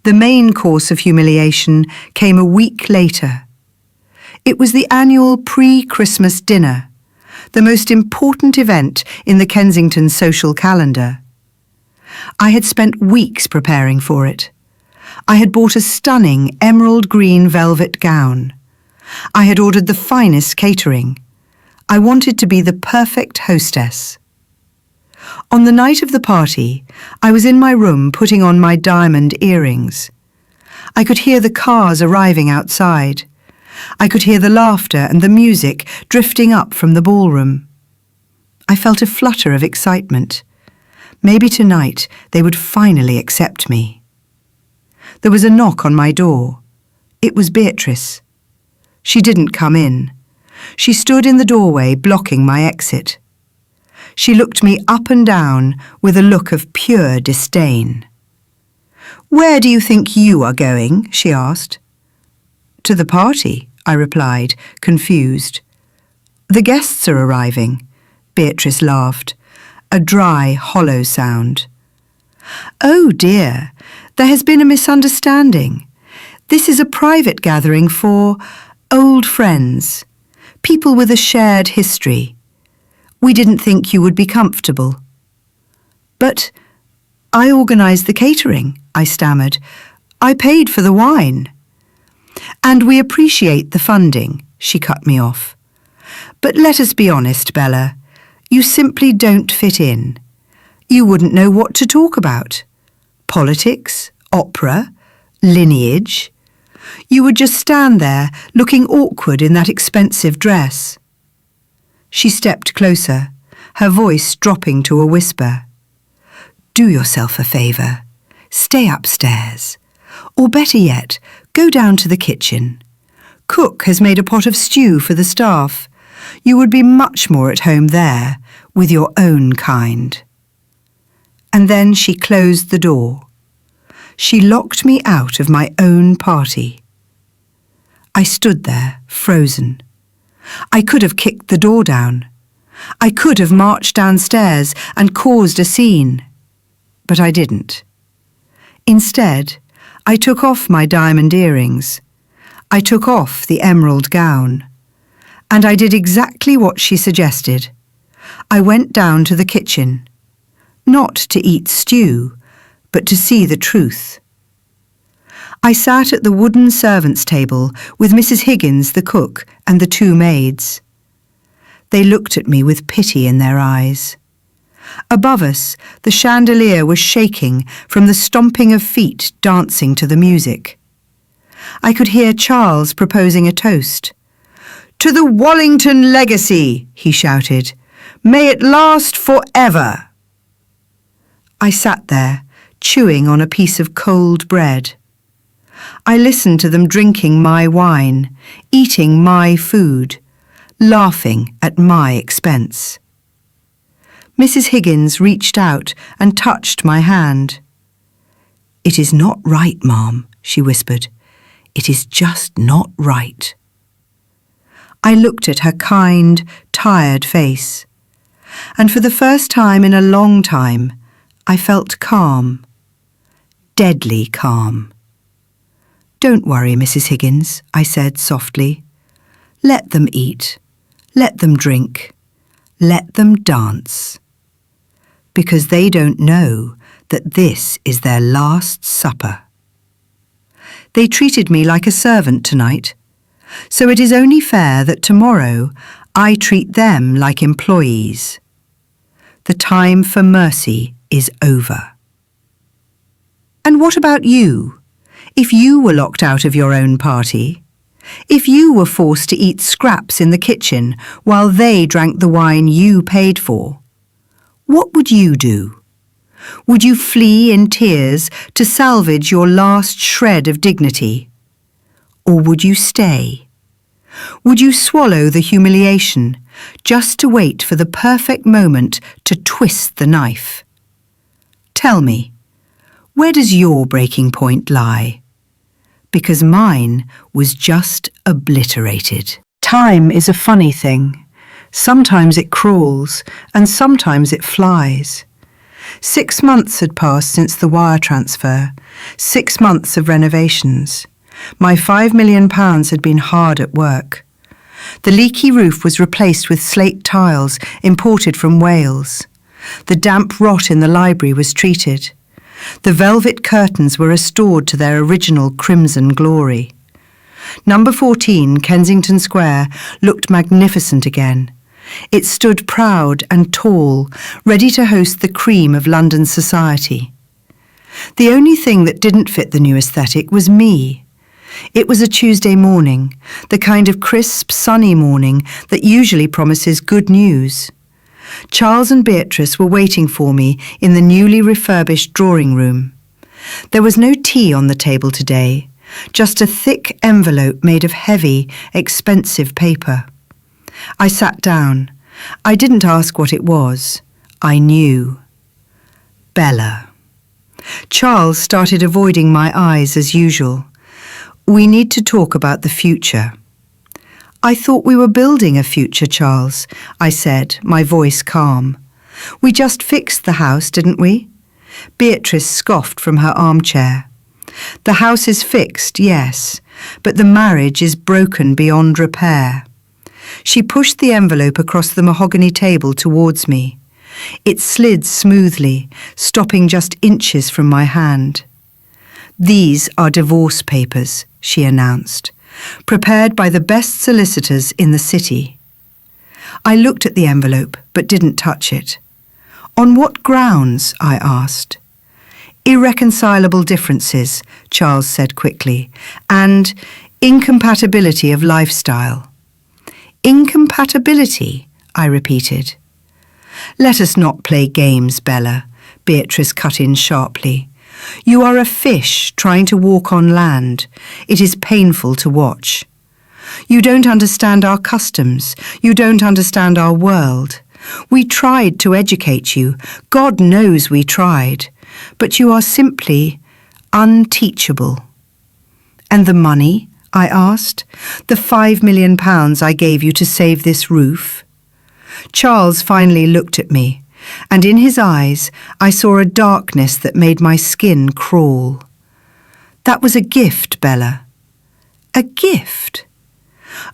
The main course of humiliation came a week later. It was the annual pre-Christmas dinner, the most important event in the Kensington social calendar. I had spent weeks preparing for it. I had bought a stunning emerald green velvet gown. I had ordered the finest catering. I wanted to be the perfect hostess. On the night of the party, I was in my room putting on my diamond earrings. I could hear the cars arriving outside. I could hear the laughter and the music drifting up from the ballroom. I felt a flutter of excitement. Maybe tonight they would finally accept me. There was a knock on my door. It was Beatrice. She didn't come in. She stood in the doorway blocking my exit. She looked me up and down with a look of pure disdain. "Where do you think you are going?" she asked. "To the party," I replied, confused. "The guests are arriving," Beatrice laughed, a dry, hollow sound. "Oh dear, there has been a misunderstanding. This is a private gathering for old friends, people with a shared history. We didn't think you would be comfortable." "But I organised the catering," I stammered. "I paid for the wine." "And we appreciate the funding," she cut me off. "But let us be honest, Bella. You simply don't fit in. You wouldn't know what to talk about. Politics, opera, lineage. You would just stand there looking awkward in that expensive dress." She stepped closer, her voice dropping to a whisper. "Do yourself a favour. Stay upstairs. Or better yet, go down to the kitchen. Cook has made a pot of stew for the staff. You would be much more at home there, with your own kind." And then she closed the door. She locked me out of my own party. I stood there, frozen. I could have kicked the door down. I could have marched downstairs and caused a scene. But I didn't. Instead, I took off my diamond earrings. I took off the emerald gown. And I did exactly what she suggested. I went down to the kitchen. Not to eat stew, but to see the truth. I sat at the wooden servants' table with Mrs. Higgins, the cook, and the two maids. They looked at me with pity in their eyes. Above us, the chandelier was shaking from the stomping of feet dancing to the music. I could hear Charles proposing a toast. "To the Wallington legacy," he shouted. "May it last forever." I sat there, chewing on a piece of cold bread. I listened to them drinking my wine, eating my food, laughing at my expense. Mrs. Higgins reached out and touched my hand. "It is not right, Ma'am," she whispered. "It is just not right." I looked at her kind, tired face, and for the first time in a long time, I felt calm, deadly calm. "Don't worry, Mrs. Higgins," I said softly. "Let them eat, let them drink, let them dance. Because they don't know that this is their last supper. They treated me like a servant tonight, so it is only fair that tomorrow I treat them like employees. The time for mercy is over." And what about you? If you were locked out of your own party, if you were forced to eat scraps in the kitchen while they drank the wine you paid for, what would you do? Would you flee in tears to salvage your last shred of dignity? Or would you stay? Would you swallow the humiliation just to wait for the perfect moment to twist the knife? Tell me, where does your breaking point lie? Because mine was just obliterated. Time is a funny thing. Sometimes it crawls, and sometimes it flies. 6 months had passed since the wire transfer, 6 months of renovations. My £5 million had been hard at work. The leaky roof was replaced with slate tiles imported from Wales. The damp rot in the library was treated. The velvet curtains were restored to their original crimson glory. Number 14, Kensington Square, looked magnificent again. It stood proud and tall, ready to host the cream of London society. The only thing that didn't fit the new aesthetic was me. It was a Tuesday morning, the kind of crisp, sunny morning that usually promises good news. Charles and Beatrice were waiting for me in the newly refurbished drawing room. There was no tea on the table today, just a thick envelope made of heavy, expensive paper. I sat down. I didn't ask what it was. I knew. Bella. Charles started avoiding my eyes as usual. "We need to talk about the future." "I thought we were building a future, Charles," I said, my voice calm. "We just fixed the house, didn't we?" Beatrice scoffed from her armchair. "The house is fixed, yes, but the marriage is broken beyond repair." She pushed the envelope across the mahogany table towards me. It slid smoothly, stopping just inches from my hand. "These are divorce papers," she announced, "prepared by the best solicitors in the city." I looked at the envelope, but didn't touch it. "On what grounds?" I asked. "Irreconcilable differences," Charles said quickly, "and incompatibility of lifestyle." "Incompatibility," I repeated. "Let us not play games, Bella," Beatrice cut in sharply. "You are a fish trying to walk on land. It is painful to watch. You don't understand our customs. You don't understand our world. We tried to educate you. God knows we tried. But you are simply unteachable. And the money? I asked. The £5 million I gave you to save this roof? Charles finally looked at me, and in his eyes I saw a darkness that made my skin crawl. That was a gift, Bella. A gift?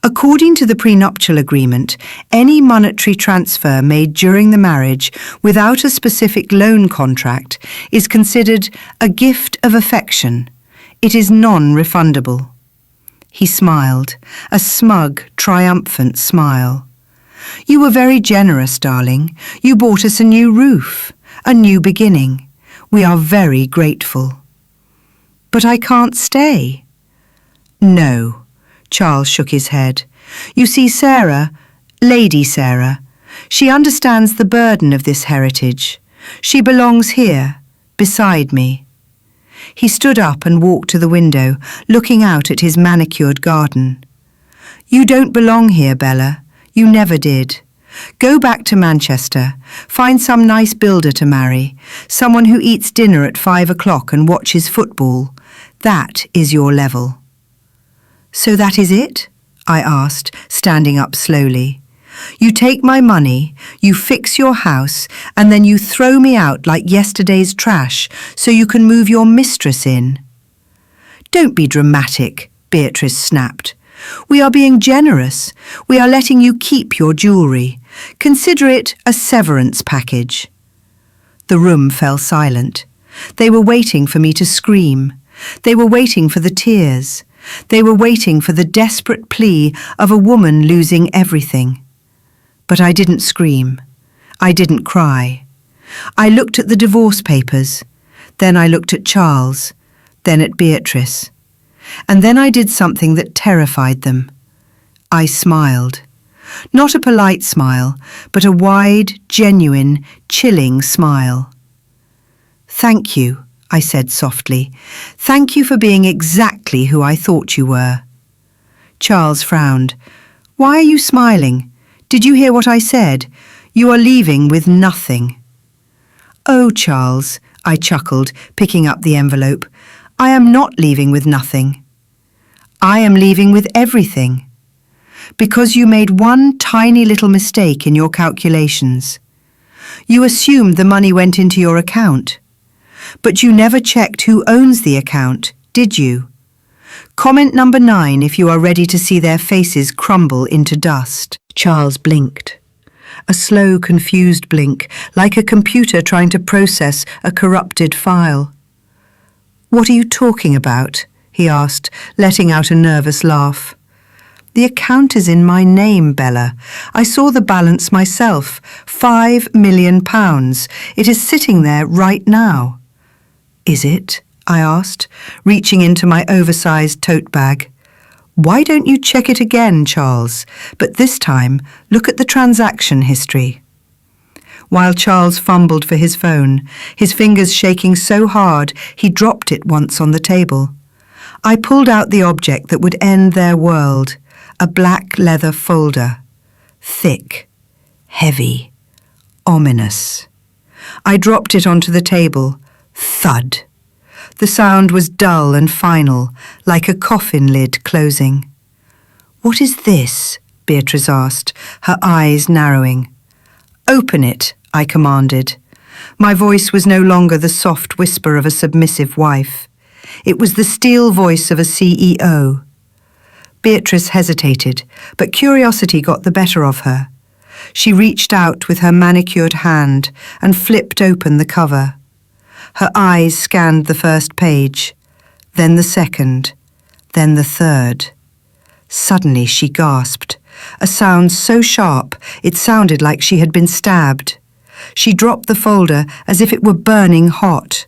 According to the prenuptial agreement, any monetary transfer made during the marriage without a specific loan contract is considered a gift of affection. It is non-refundable. He smiled, a smug, triumphant smile. You were very generous, darling. You bought us a new roof, a new beginning. We are very grateful. But I can't stay. No. Charles shook his head. You see, Sarah, Lady Sarah, she understands the burden of this heritage. She belongs here, beside me. He stood up and walked to the window, looking out at his manicured garden. You don't belong here, Bella. You never did. Go back to Manchester. Find some nice builder to marry, someone who eats dinner at 5 o'clock and watches football. That is your level. So that is it? I asked, standing up slowly. You take my money, you fix your house, and then you throw me out like yesterday's trash so you can move your mistress in. Don't be dramatic, Beatrice snapped. We are being generous. We are letting you keep your jewellery. Consider it a severance package. The room fell silent. They were waiting for me to scream. They were waiting for the tears. They were waiting for the desperate plea of a woman losing everything. But I didn't scream. I didn't cry. I looked at the divorce papers. Then I looked at Charles. Then at Beatrice. And then I did something that terrified them. I smiled. Not a polite smile, but a wide, genuine, chilling smile. Thank you, I said softly. Thank you for being exactly who I thought you were. Charles frowned. Why are you smiling? Did you hear what I said? You are leaving with nothing. Oh, Charles, I chuckled, picking up the envelope. I am not leaving with nothing. I am leaving with everything. Because you made one tiny little mistake in your calculations. You assumed the money went into your account. But you never checked who owns the account, did you? Comment number 9 if you are ready to see their faces crumble into dust. Charles blinked. A slow, confused blink, like a computer trying to process a corrupted file. What are you talking about? He asked, letting out a nervous laugh. The account is in my name, Bella. I saw the balance myself. £5 million. It is sitting there right now. Is it? I asked, reaching into my oversized tote bag. Why don't you check it again, Charles? But this time, look at the transaction history. While Charles fumbled for his phone, his fingers shaking so hard he dropped it once on the table. I pulled out the object that would end their world, a black leather folder. Thick, heavy, ominous. I dropped it onto the table. Thud. The sound was dull and final, like a coffin lid closing. What is this? Beatrice asked, her eyes narrowing. Open it, I commanded. My voice was no longer the soft whisper of a submissive wife. It was the steel voice of a CEO. Beatrice hesitated, but curiosity got the better of her. She reached out with her manicured hand and flipped open the cover. Her eyes scanned the first page, then the second, then the third. Suddenly she gasped, a sound so sharp it sounded like she had been stabbed. She dropped the folder as if it were burning hot.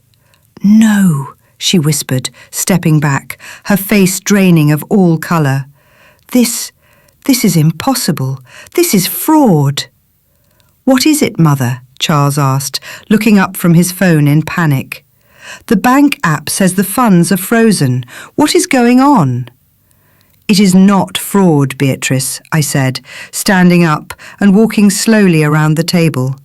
No, she whispered, stepping back, her face draining of all colour. This is impossible. This is fraud. What is it, Mother? Charles asked, looking up from his phone in panic. The bank app says the funds are frozen. What is going on? It is not fraud, Beatrice, I said, standing up and walking slowly around the table.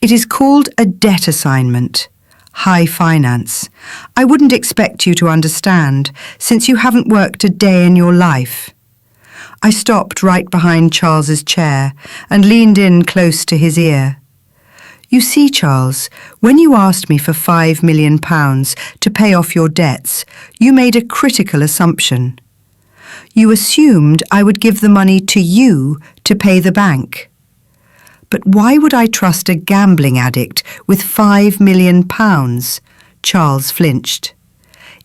It is called a debt assignment. High finance. I wouldn't expect you to understand, since you haven't worked a day in your life. I stopped right behind Charles's chair and leaned in close to his ear. You see, Charles, when you asked me for £5 million to pay off your debts, you made a critical assumption. You assumed I would give the money to you to pay the bank. But why would I trust a gambling addict with £5 million? Charles flinched.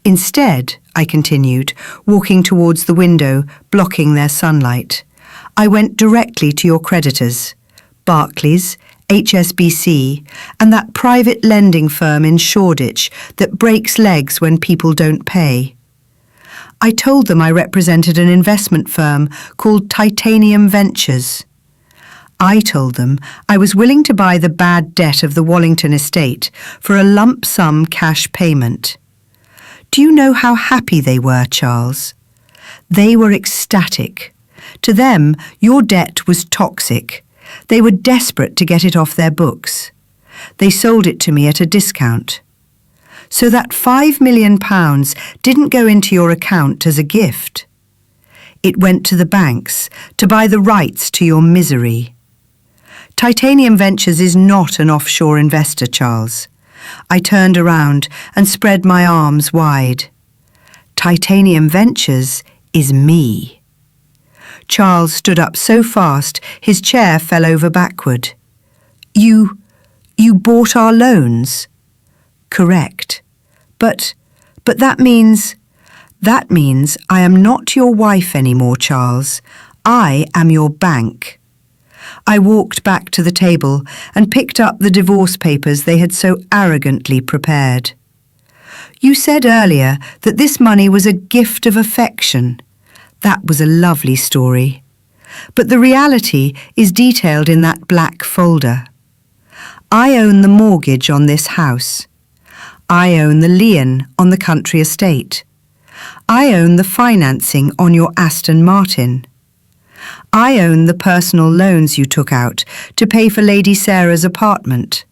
Instead, I continued, walking towards the window, blocking their sunlight, I went directly to your creditors, Barclays, HSBC, and that private lending firm in Shoreditch that breaks legs when people don't pay. I told them I represented an investment firm called Titanium Ventures. I told them I was willing to buy the bad debt of the Wallington estate for a lump sum cash payment. Do you know how happy they were, Charles? They were ecstatic. To them, your debt was toxic. They were desperate to get it off their books. They sold it to me at a discount. So that £5 million didn't go into your account as a gift. It went to the banks to buy the rights to your misery. Titanium Ventures is not an offshore investor, Charles. I turned around and spread my arms wide. Titanium Ventures is me. Charles stood up so fast his chair fell over backward. You bought our loans? Correct. But that means I am not your wife anymore, Charles. I am your bank. I walked back to the table and picked up the divorce papers they had so arrogantly prepared. You said earlier that this money was a gift of affection. That was a lovely story. But the reality is detailed in that black folder. I own the mortgage on this house. I own the lien on the country estate. I own the financing on your Aston Martin. I own the personal loans you took out to pay for Lady Sarah's apartment.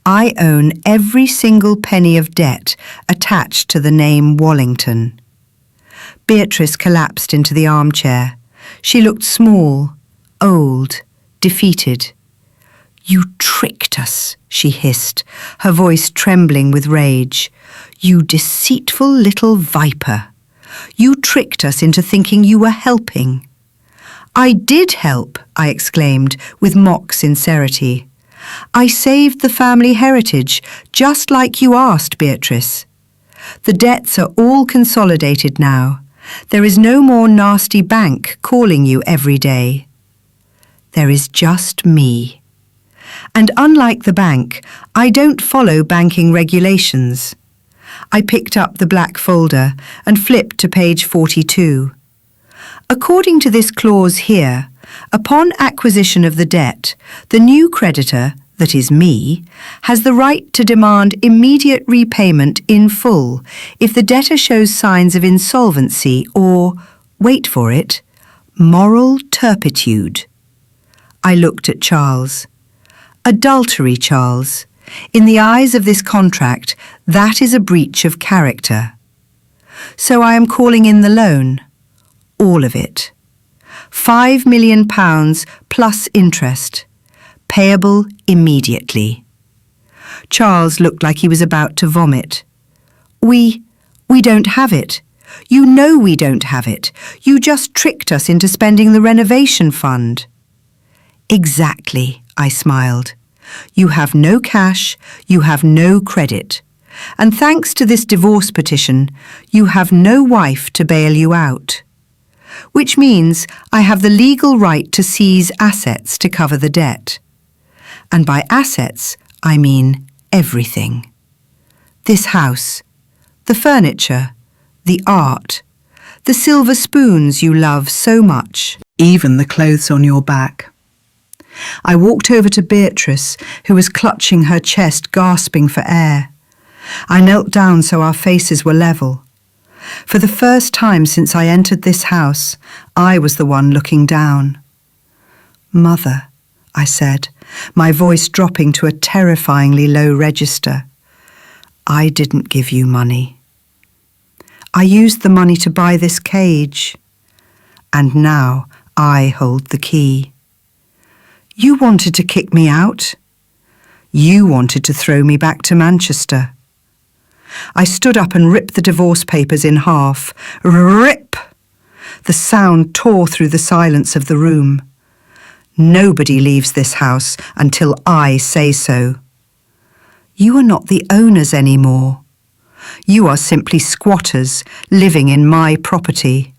I own every single penny of debt attached to the name Wallington. Beatrice collapsed into the armchair. She looked small, old, defeated. You tricked us, she hissed, her voice trembling with rage. You deceitful little viper. You tricked us into thinking you were helping. I did help, I exclaimed with mock sincerity. I saved the family heritage, just like you asked, Beatrice. The debts are all consolidated now. There is no more nasty bank calling you every day. There is just me. And unlike the bank, I don't follow banking regulations. I picked up the black folder and flipped to page 42. According to this clause here, upon acquisition of the debt, the new creditor, that is me, has the right to demand immediate repayment in full if the debtor shows signs of insolvency or, wait for it, moral turpitude. I looked at Charles. Adultery, Charles. In the eyes of this contract, that is a breach of character. So I am calling in the loan. All of it. £5 million plus interest. Payable immediately. Charles looked like he was about to vomit. We don't have it. You know we don't have it. You just tricked us into spending the renovation fund. Exactly, I smiled. You have no cash, you have no credit. And thanks to this divorce petition, you have no wife to bail you out. Which means I have the legal right to seize assets to cover the debt. And by assets, I mean everything. This house, the furniture, the art, the silver spoons you love so much, even the clothes on your back. I walked over to Beatrice, who was clutching her chest, gasping for air. I knelt down so our faces were level. For the first time since I entered this house, I was the one looking down. "Mother," I said, my voice dropping to a terrifyingly low register, "I didn't give you money. I used the money to buy this cage, and now I hold the key. You wanted to kick me out. You wanted to throw me back to Manchester." I stood up and ripped the divorce papers in half. Rip! The sound tore through the silence of the room. "Nobody leaves this house until I say so. You are not the owners anymore. You are simply squatters living in my property.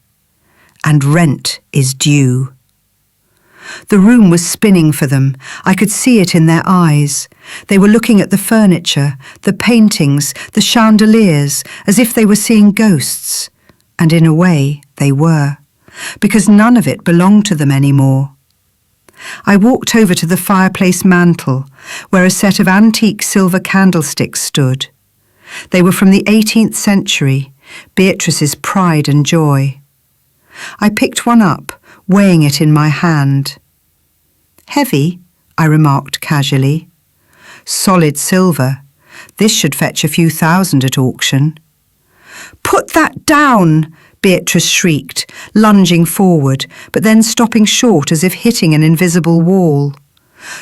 And rent is due." The room was spinning for them. I could see it in their eyes. They were looking at the furniture, the paintings, the chandeliers, as if they were seeing ghosts. And in a way, they were, because none of it belonged to them anymore. I walked over to the fireplace mantel, where a set of antique silver candlesticks stood. They were from the 18th century, Beatrice's pride and joy. I picked one up, weighing it in my hand. "Heavy," I remarked casually. "Solid silver. This should fetch a few thousand at auction." "Put that down!" Beatrice shrieked, lunging forward, but then stopping short as if hitting an invisible wall.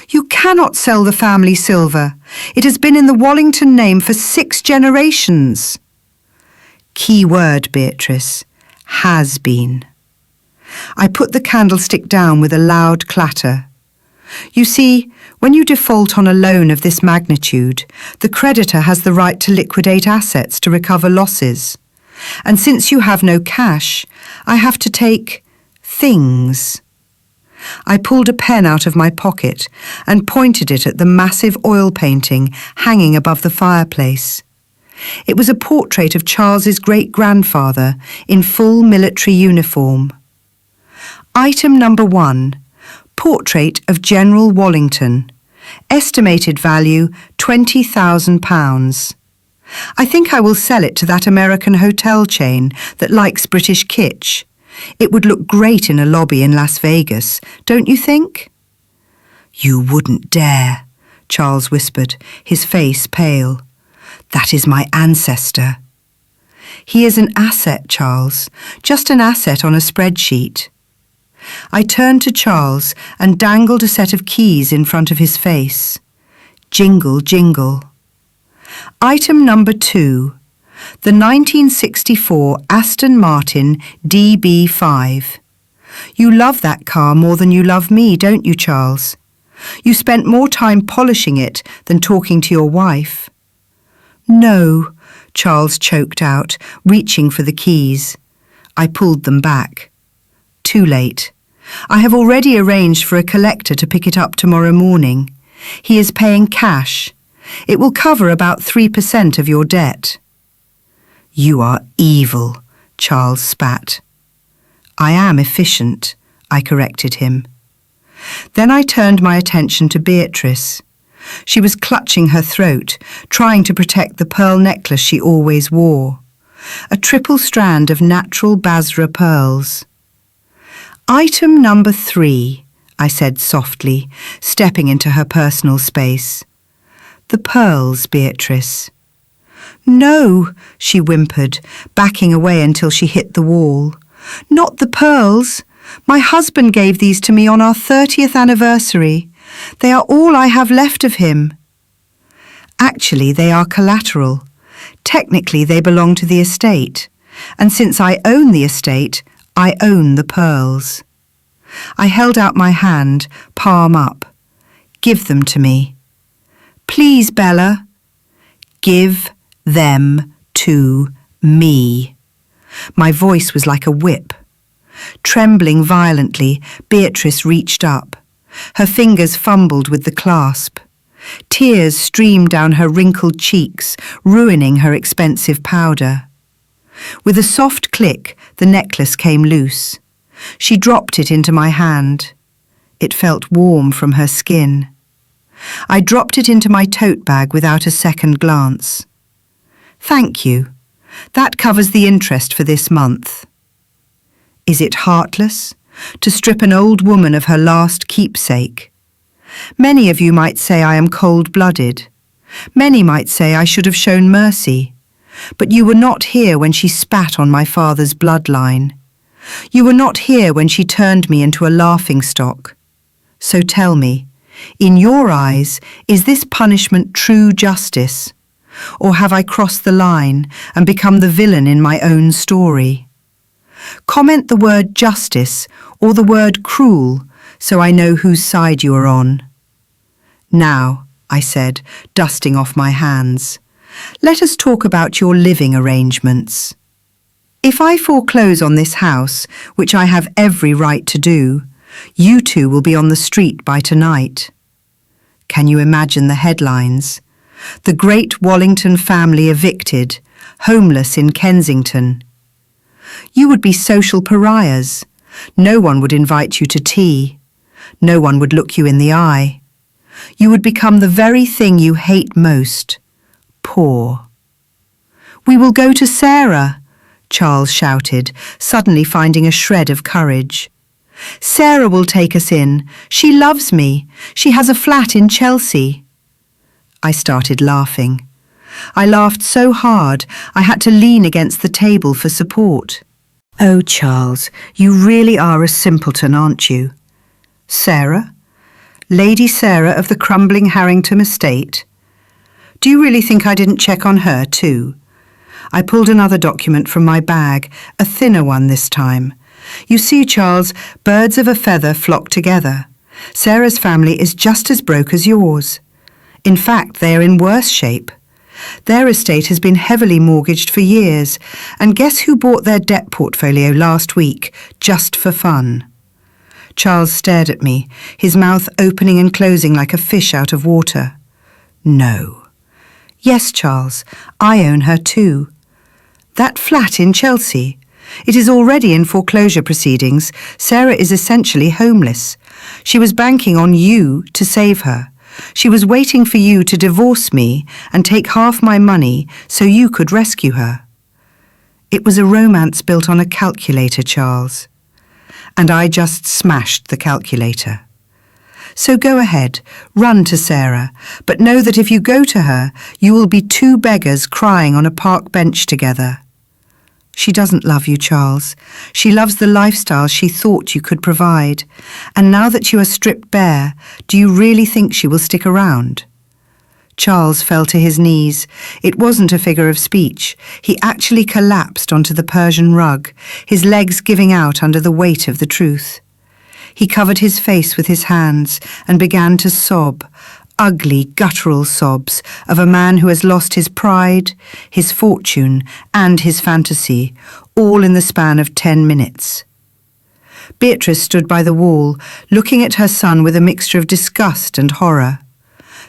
"You cannot sell the family silver. It has been in the Wallington name for 6 generations. Key word, Beatrice. Has been. I put the candlestick down with a loud clatter. You see, when you default on a loan of this magnitude, the creditor has the right to liquidate assets to recover losses. And since you have no cash, I have to take things. I pulled a pen out of my pocket and pointed it at the massive oil painting hanging above the fireplace. It was a portrait of Charles's great-grandfather in full military uniform. Item number 1, portrait of General Wallington. Estimated value £20,000. I think I will sell it to that American hotel chain that likes British kitsch. It would look great in a lobby in Las Vegas, don't you think? You wouldn't dare, Charles whispered, his face pale. That is my ancestor. He is an asset, Charles, just an asset on a spreadsheet. I turned to Charles and dangled a set of keys in front of his face. Jingle, jingle. Item number 2, the 1964 Aston Martin DB5. You love that car more than you love me, don't you, Charles? You spent more time polishing it than talking to your wife. No, Charles choked out, reaching for the keys. I pulled them back. Too late. I have already arranged for a collector to pick it up tomorrow morning. He is paying cash. It will cover about 3% of your debt. You are evil, Charles spat. I am efficient, I corrected him. Then I turned my attention to Beatrice. She was clutching her throat, trying to protect the pearl necklace she always wore. A triple strand of natural Basra pearls. Item number 3, I said softly, stepping into her personal space. The pearls, Beatrice. No, she whimpered, backing away until she hit the wall. Not the pearls. My husband gave these to me on our 30th anniversary. They are all I have left of him. Actually, they are collateral. Technically, they belong to the estate. And since I own the estate, I own the pearls. I held out my hand, palm up. Give them to me. Please, Bella. Give them to me. My voice was like a whip. Trembling violently, Beatrice reached up. Her fingers fumbled with the clasp. Tears streamed down her wrinkled cheeks, ruining her expensive powder. With a soft click, the necklace came loose. She dropped it into my hand. It felt warm from her skin. I dropped it into my tote bag without a second glance. Thank you. That covers the interest for this month. Is it heartless to strip an old woman of her last keepsake? Many of you might say I am cold-blooded. Many might say I should have shown mercy. But you were not here when she spat on my father's bloodline. You were not here when she turned me into a laughingstock. So tell me, in your eyes, is this punishment true justice? Or have I crossed the line and become the villain in my own story? Comment the word justice or the word cruel so I know whose side you are on. Now, I said, dusting off my hands, let us talk about your living arrangements. If I foreclose on this house, which I have every right to do, you two will be on the street by tonight. Can you imagine the headlines? The great Wallington family evicted, homeless in Kensington. You would be social pariahs. No one would invite you to tea. No one would look you in the eye. You would become the very thing you hate most. Poor. We will go to Sarah, Charles shouted, suddenly finding a shred of courage. Sarah will take us in. She loves me. She has a flat in Chelsea. I started laughing. I laughed so hard I had to lean against the table for support. Oh, Charles, you really are a simpleton, aren't you? Sarah? Lady Sarah of the crumbling Harrington estate? Do you really think I didn't check on her too? I pulled another document from my bag, a thinner one this time. You see, Charles, birds of a feather flock together. Sarah's family is just as broke as yours. In fact, they are in worse shape. Their estate has been heavily mortgaged for years, and guess who bought their debt portfolio last week, just for fun? Charles stared at me, his mouth opening and closing like a fish out of water. No. Yes, Charles, I own her too. That flat in Chelsea. It is already in foreclosure proceedings. Sarah is essentially homeless. She was banking on you to save her. She was waiting for you to divorce me and take half my money so you could rescue her. It was a romance built on a calculator, Charles. And I just smashed the calculator. So go ahead, run to Sarah, but know that if you go to her, you will be two beggars crying on a park bench together. She doesn't love you, Charles. She loves the lifestyle she thought you could provide. And now that you are stripped bare, do you really think she will stick around? Charles fell to his knees. It wasn't a figure of speech. He actually collapsed onto the Persian rug, his legs giving out under the weight of the truth. He covered his face with his hands and began to sob, ugly, guttural sobs of a man who has lost his pride, his fortune, and his fantasy, all in the span of 10 minutes. Beatrice stood by the wall, looking at her son with a mixture of disgust and horror.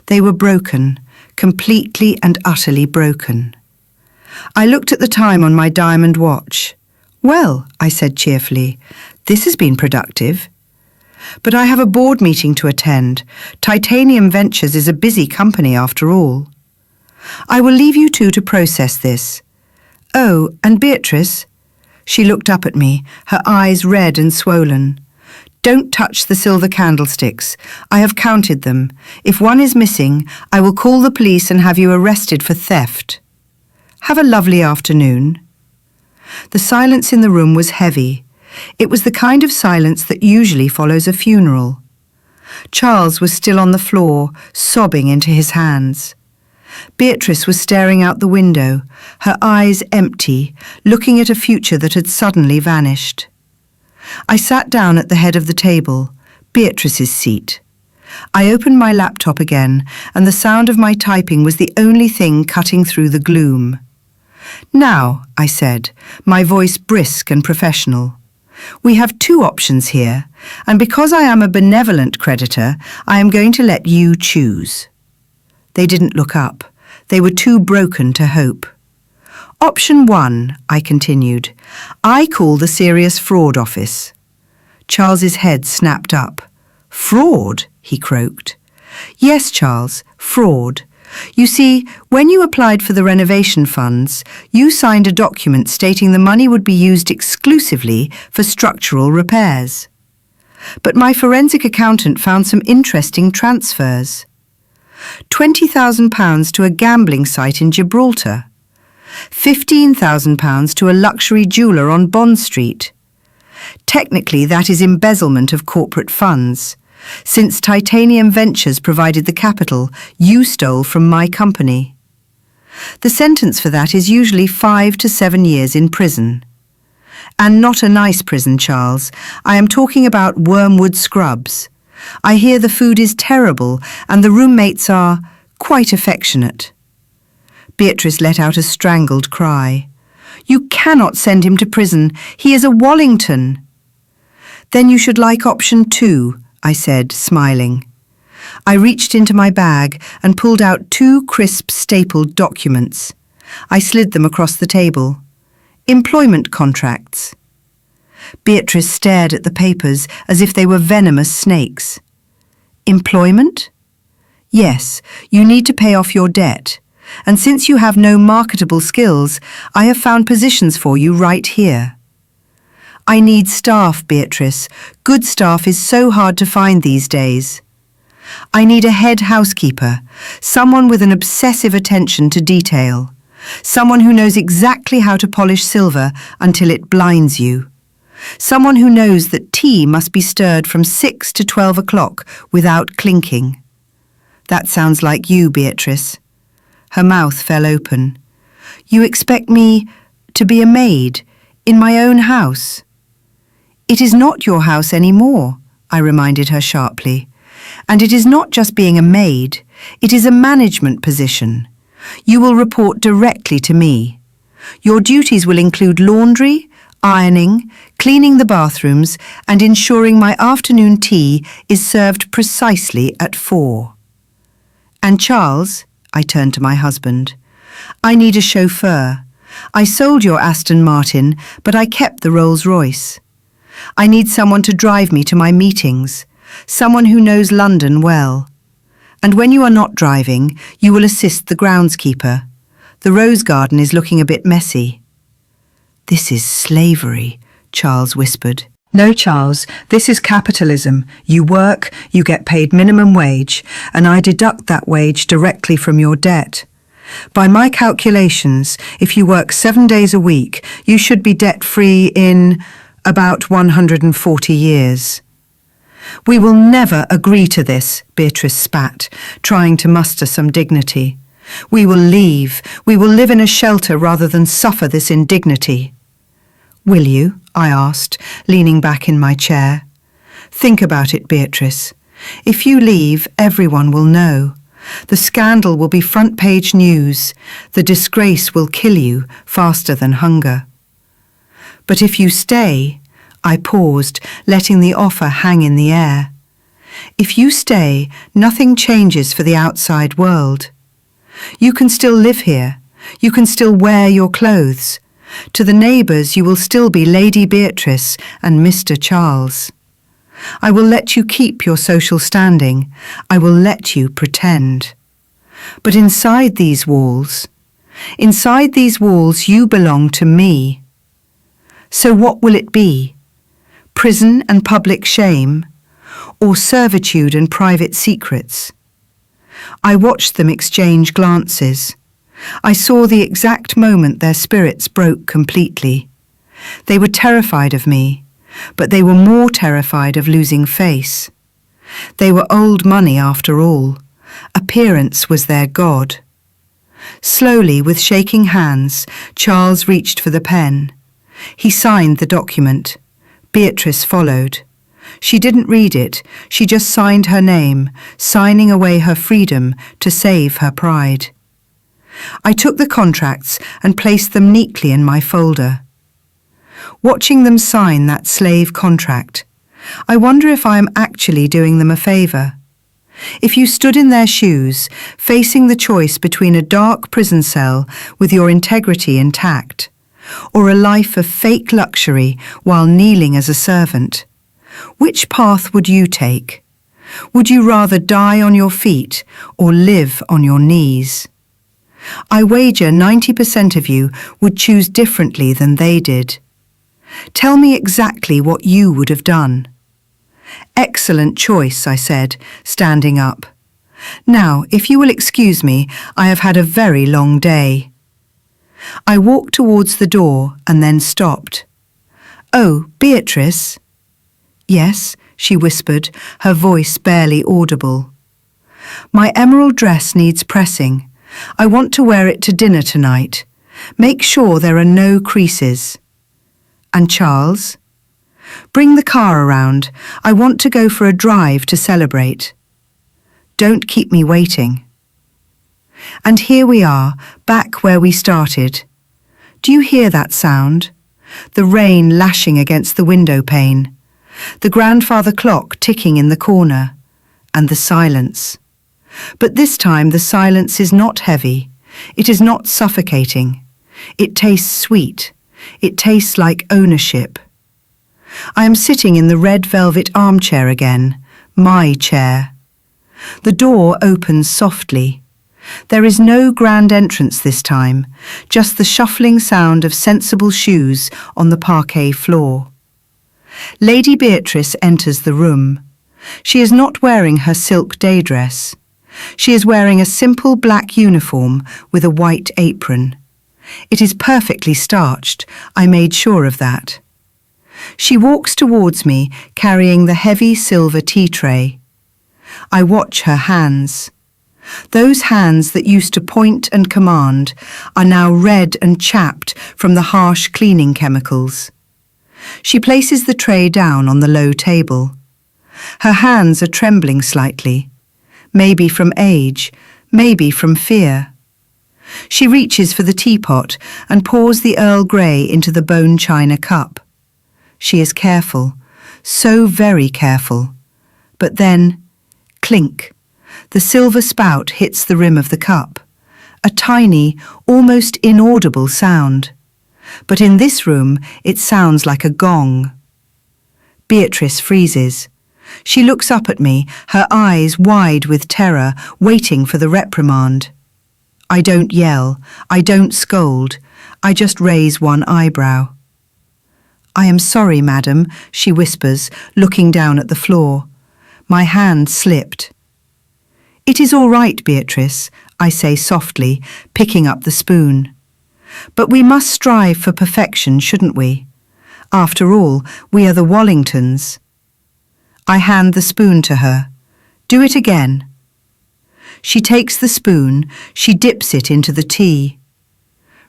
They were broken, completely and utterly broken. I looked at the time on my diamond watch. Well, I said cheerfully, this has been productive. But I have a board meeting to attend. Titanium Ventures is a busy company after all. I will leave you two to process this. Oh, and Beatrice? She looked up at me, her eyes red and swollen. Don't touch the silver candlesticks. I have counted them. If one is missing, I will call the police and have you arrested for theft. Have a lovely afternoon. The silence in the room was heavy. It was the kind of silence that usually follows a funeral. Charles was still on the floor, sobbing into his hands. Beatrice was staring out the window, her eyes empty, looking at a future that had suddenly vanished. I sat down at the head of the table, Beatrice's seat. I opened my laptop again, and the sound of my typing was the only thing cutting through the gloom. Now, I said, my voice brisk and professional, we have two options here, and because I am a benevolent creditor, I am going to let you choose. They didn't look up. They were too broken to hope. Option 1, I continued. I call the Serious Fraud Office. Charles's head snapped up. Fraud? He croaked. Yes, Charles, fraud. You see, when you applied for the renovation funds, you signed a document stating the money would be used exclusively for structural repairs. But my forensic accountant found some interesting transfers. £20,000 to a gambling site in Gibraltar. £15,000 to a luxury jeweller on Bond Street. Technically, that is embezzlement of corporate funds. Since Titanium Ventures provided the capital, you stole from my company. The sentence for that is usually 5 to 7 years in prison. And not a nice prison, Charles. I am talking about Wormwood Scrubs. I hear the food is terrible and the roommates are quite affectionate. Beatrice let out a strangled cry. You cannot send him to prison. He is a Wallington. Then you should like option 2, I said, smiling. I reached into my bag and pulled out 2 crisp stapled documents. I slid them across the table. Employment contracts. Beatrice stared at the papers as if they were venomous snakes. Employment? Yes, you need to pay off your debt. And since you have no marketable skills, I have found positions for you right here. I need staff, Beatrice. Good staff is so hard to find these days. I need a head housekeeper, someone with an obsessive attention to detail, someone who knows exactly how to polish silver until it blinds you, someone who knows that tea must be stirred from 6 to 12 o'clock without clinking. That sounds like you, Beatrice. Her mouth fell open. You expect me to be a maid in my own house? It is not your house anymore, I reminded her sharply. And it is not just being a maid, it is a management position. You will report directly to me. Your duties will include laundry, ironing, cleaning the bathrooms, and ensuring my afternoon tea is served precisely at 4. And Charles, I turned to my husband, I need a chauffeur. I sold your Aston Martin, but I kept the Rolls-Royce. I need someone to drive me to my meetings, someone who knows London well. And when you are not driving, you will assist the groundskeeper. The rose garden is looking a bit messy. This is slavery, Charles whispered. No, Charles, this is capitalism. You work, you get paid minimum wage, and I deduct that wage directly from your debt. By my calculations, if you work 7 days a week, you should be debt-free in about 140 years. We will never agree to this, Beatrice spat, trying to muster some dignity. We will leave. We will live in a shelter rather than suffer this indignity. Will you? I asked, leaning back in my chair. Think about it, Beatrice. If you leave, everyone will know. The scandal will be front-page news. The disgrace will kill you faster than hunger. But if you stay, I paused, letting the offer hang in the air. If you stay, nothing changes for the outside world. You can still live here. You can still wear your clothes. To the neighbours you will still be Lady Beatrice and Mr. Charles. I will let you keep your social standing. I will let you pretend. But inside these walls you belong to me. So what will it be? Prison and public shame, or servitude and private secrets? I watched them exchange glances. I saw the exact moment their spirits broke completely. They were terrified of me, but they were more terrified of losing face. They were old money after all. Appearance was their god. Slowly, with shaking hands, Charles reached for the pen. He signed the document. Beatrice followed. She didn't read it. She just signed her name, signing away her freedom to save her pride. I took the contracts and placed them neatly in my folder. Watching them sign that slave contract, I wonder if I am actually doing them a favour. If you stood in their shoes, facing the choice between a dark prison cell with your integrity intact, or a life of fake luxury while kneeling as a servant, which path would you take? Would you rather die on your feet or live on your knees? I wager 90% of you would choose differently than they did. Tell me exactly what you would have done. Excellent choice, I said, standing up. Now, if you will excuse me, I have had a very long day. I walked towards the door and then stopped. Oh, Beatrice? Yes, she whispered, her voice barely audible. My emerald dress needs pressing. I want to wear it to dinner tonight. Make sure there are no creases. And Charles? Bring the car around. I want to go for a drive to celebrate. Don't keep me waiting. And here we are, back where we started. Do you hear that sound? The rain lashing against the window pane. The grandfather clock ticking in the corner. And the silence. But this time the silence is not heavy. It is not suffocating. It tastes sweet. It tastes like ownership. I am sitting in the red velvet armchair again, my chair. The door opens softly. There is no grand entrance this time, just the shuffling sound of sensible shoes on the parquet floor. Lady Beatrice enters the room. She is not wearing her silk day dress. She is wearing a simple black uniform with a white apron. It is perfectly starched, I made sure of that. She walks towards me, carrying the heavy silver tea tray. I watch her hands. Those hands that used to point and command are now red and chapped from the harsh cleaning chemicals. She places the tray down on the low table. Her hands are trembling slightly, maybe from age, maybe from fear. She reaches for the teapot and pours the Earl Grey into the bone china cup. She is careful, so very careful. But then, clink, the silver spout hits the rim of the cup. A tiny, almost inaudible sound. But in this room, it sounds like a gong. Beatrice freezes. She looks up at me, her eyes wide with terror, waiting for the reprimand. I don't yell, I don't scold, I just raise one eyebrow. I am sorry, madam, she whispers, looking down at the floor. My hand slipped. It is all right, Beatrice, I say softly, picking up the spoon. But we must strive for perfection, shouldn't we? After all, we are the Wallingtons. I hand the spoon to her. Do it again. She takes the spoon, she dips it into the tea.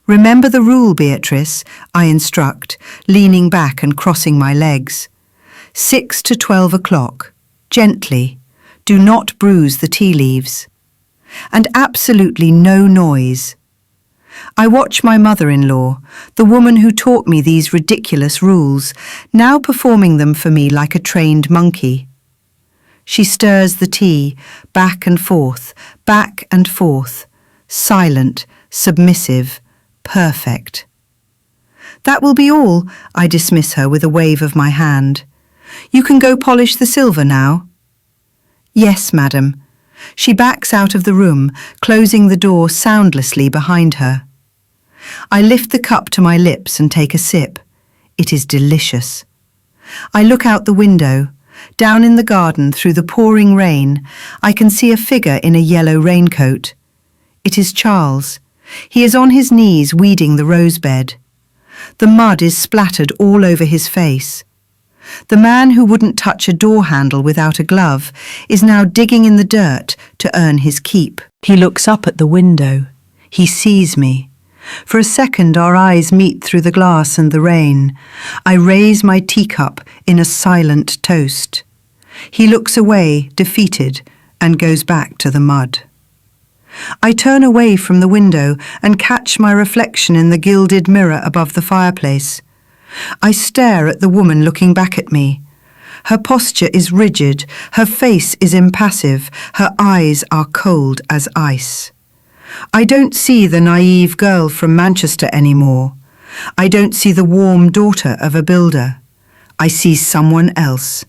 Remember the rule, Beatrice, I instruct, leaning back and crossing my legs. 6 to 12 o'clock, gently. Do not bruise the tea leaves. And absolutely no noise. I watch my mother-in-law, the woman who taught me these ridiculous rules, now performing them for me like a trained monkey. She stirs the tea, back and forth, silent, submissive, perfect. That will be all, I dismiss her with a wave of my hand. You can go polish the silver now. Yes, madam. She backs out of the room, closing the door soundlessly behind her. I lift the cup to my lips and take a sip. It is delicious. I look out the window. Down in the garden, through the pouring rain, I can see a figure in a yellow raincoat. It is Charles. He is on his knees weeding the rosebed. The mud is splattered all over his face. The man who wouldn't touch a door handle without a glove is now digging in the dirt to earn his keep. He looks up at the window. He sees me. For a second our eyes meet through the glass and the rain. I raise my teacup in a silent toast. He looks away, defeated, and goes back to the mud. I turn away from the window and catch my reflection in the gilded mirror above the fireplace. I stare at the woman looking back at me. Her posture is rigid, her face is impassive, her eyes are cold as ice. I don't see the naive girl from Manchester anymore. I don't see the warm daughter of a builder. I see someone else.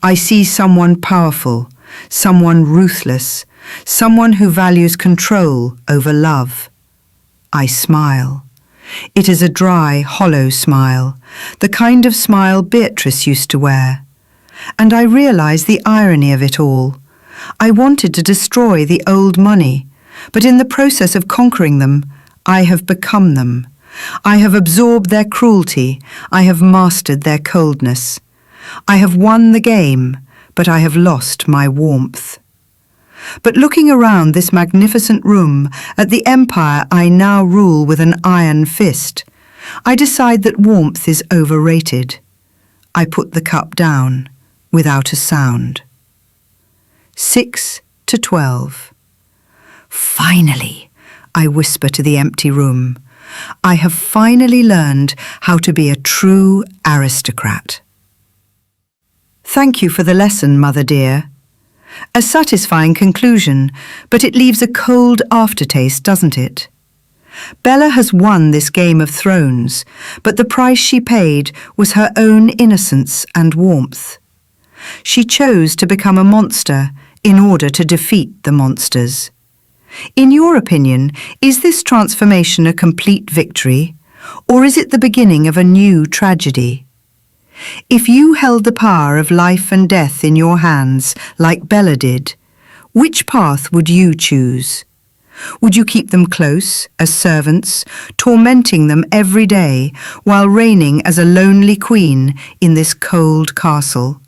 I see someone powerful, someone ruthless, someone who values control over love. I smile. It is a dry, hollow smile, the kind of smile Beatrice used to wear. And I realize the irony of it all. I wanted to destroy the old money, but in the process of conquering them, I have become them. I have absorbed their cruelty. I have mastered their coldness. I have won the game, but I have lost my warmth. But looking around this magnificent room at the empire I now rule with an iron fist, I decide that warmth is overrated. I put the cup down without a sound. 6 to 12. Finally, I whisper to the empty room. I have finally learned how to be a true aristocrat. Thank you for the lesson, Mother dear. A satisfying conclusion, but it leaves a cold aftertaste, doesn't it? Bella has won this Game of Thrones, but the price she paid was her own innocence and warmth. She chose to become a monster in order to defeat the monsters. In your opinion, is this transformation a complete victory, or is it the beginning of a new tragedy? If you held the power of life and death in your hands, like Bella did, which path would you choose? Would you keep them close, as servants, tormenting them every day, while reigning as a lonely queen in this cold castle?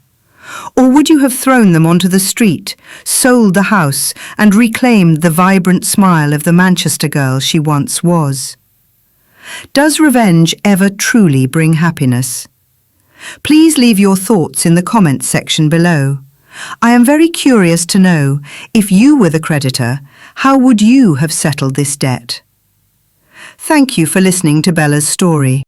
Or would you have thrown them onto the street, sold the house, and reclaimed the vibrant smile of the Manchester girl she once was? Does revenge ever truly bring happiness? Please leave your thoughts in the comments section below. I am very curious to know, if you were the creditor, how would you have settled this debt? Thank you for listening to Bella's story.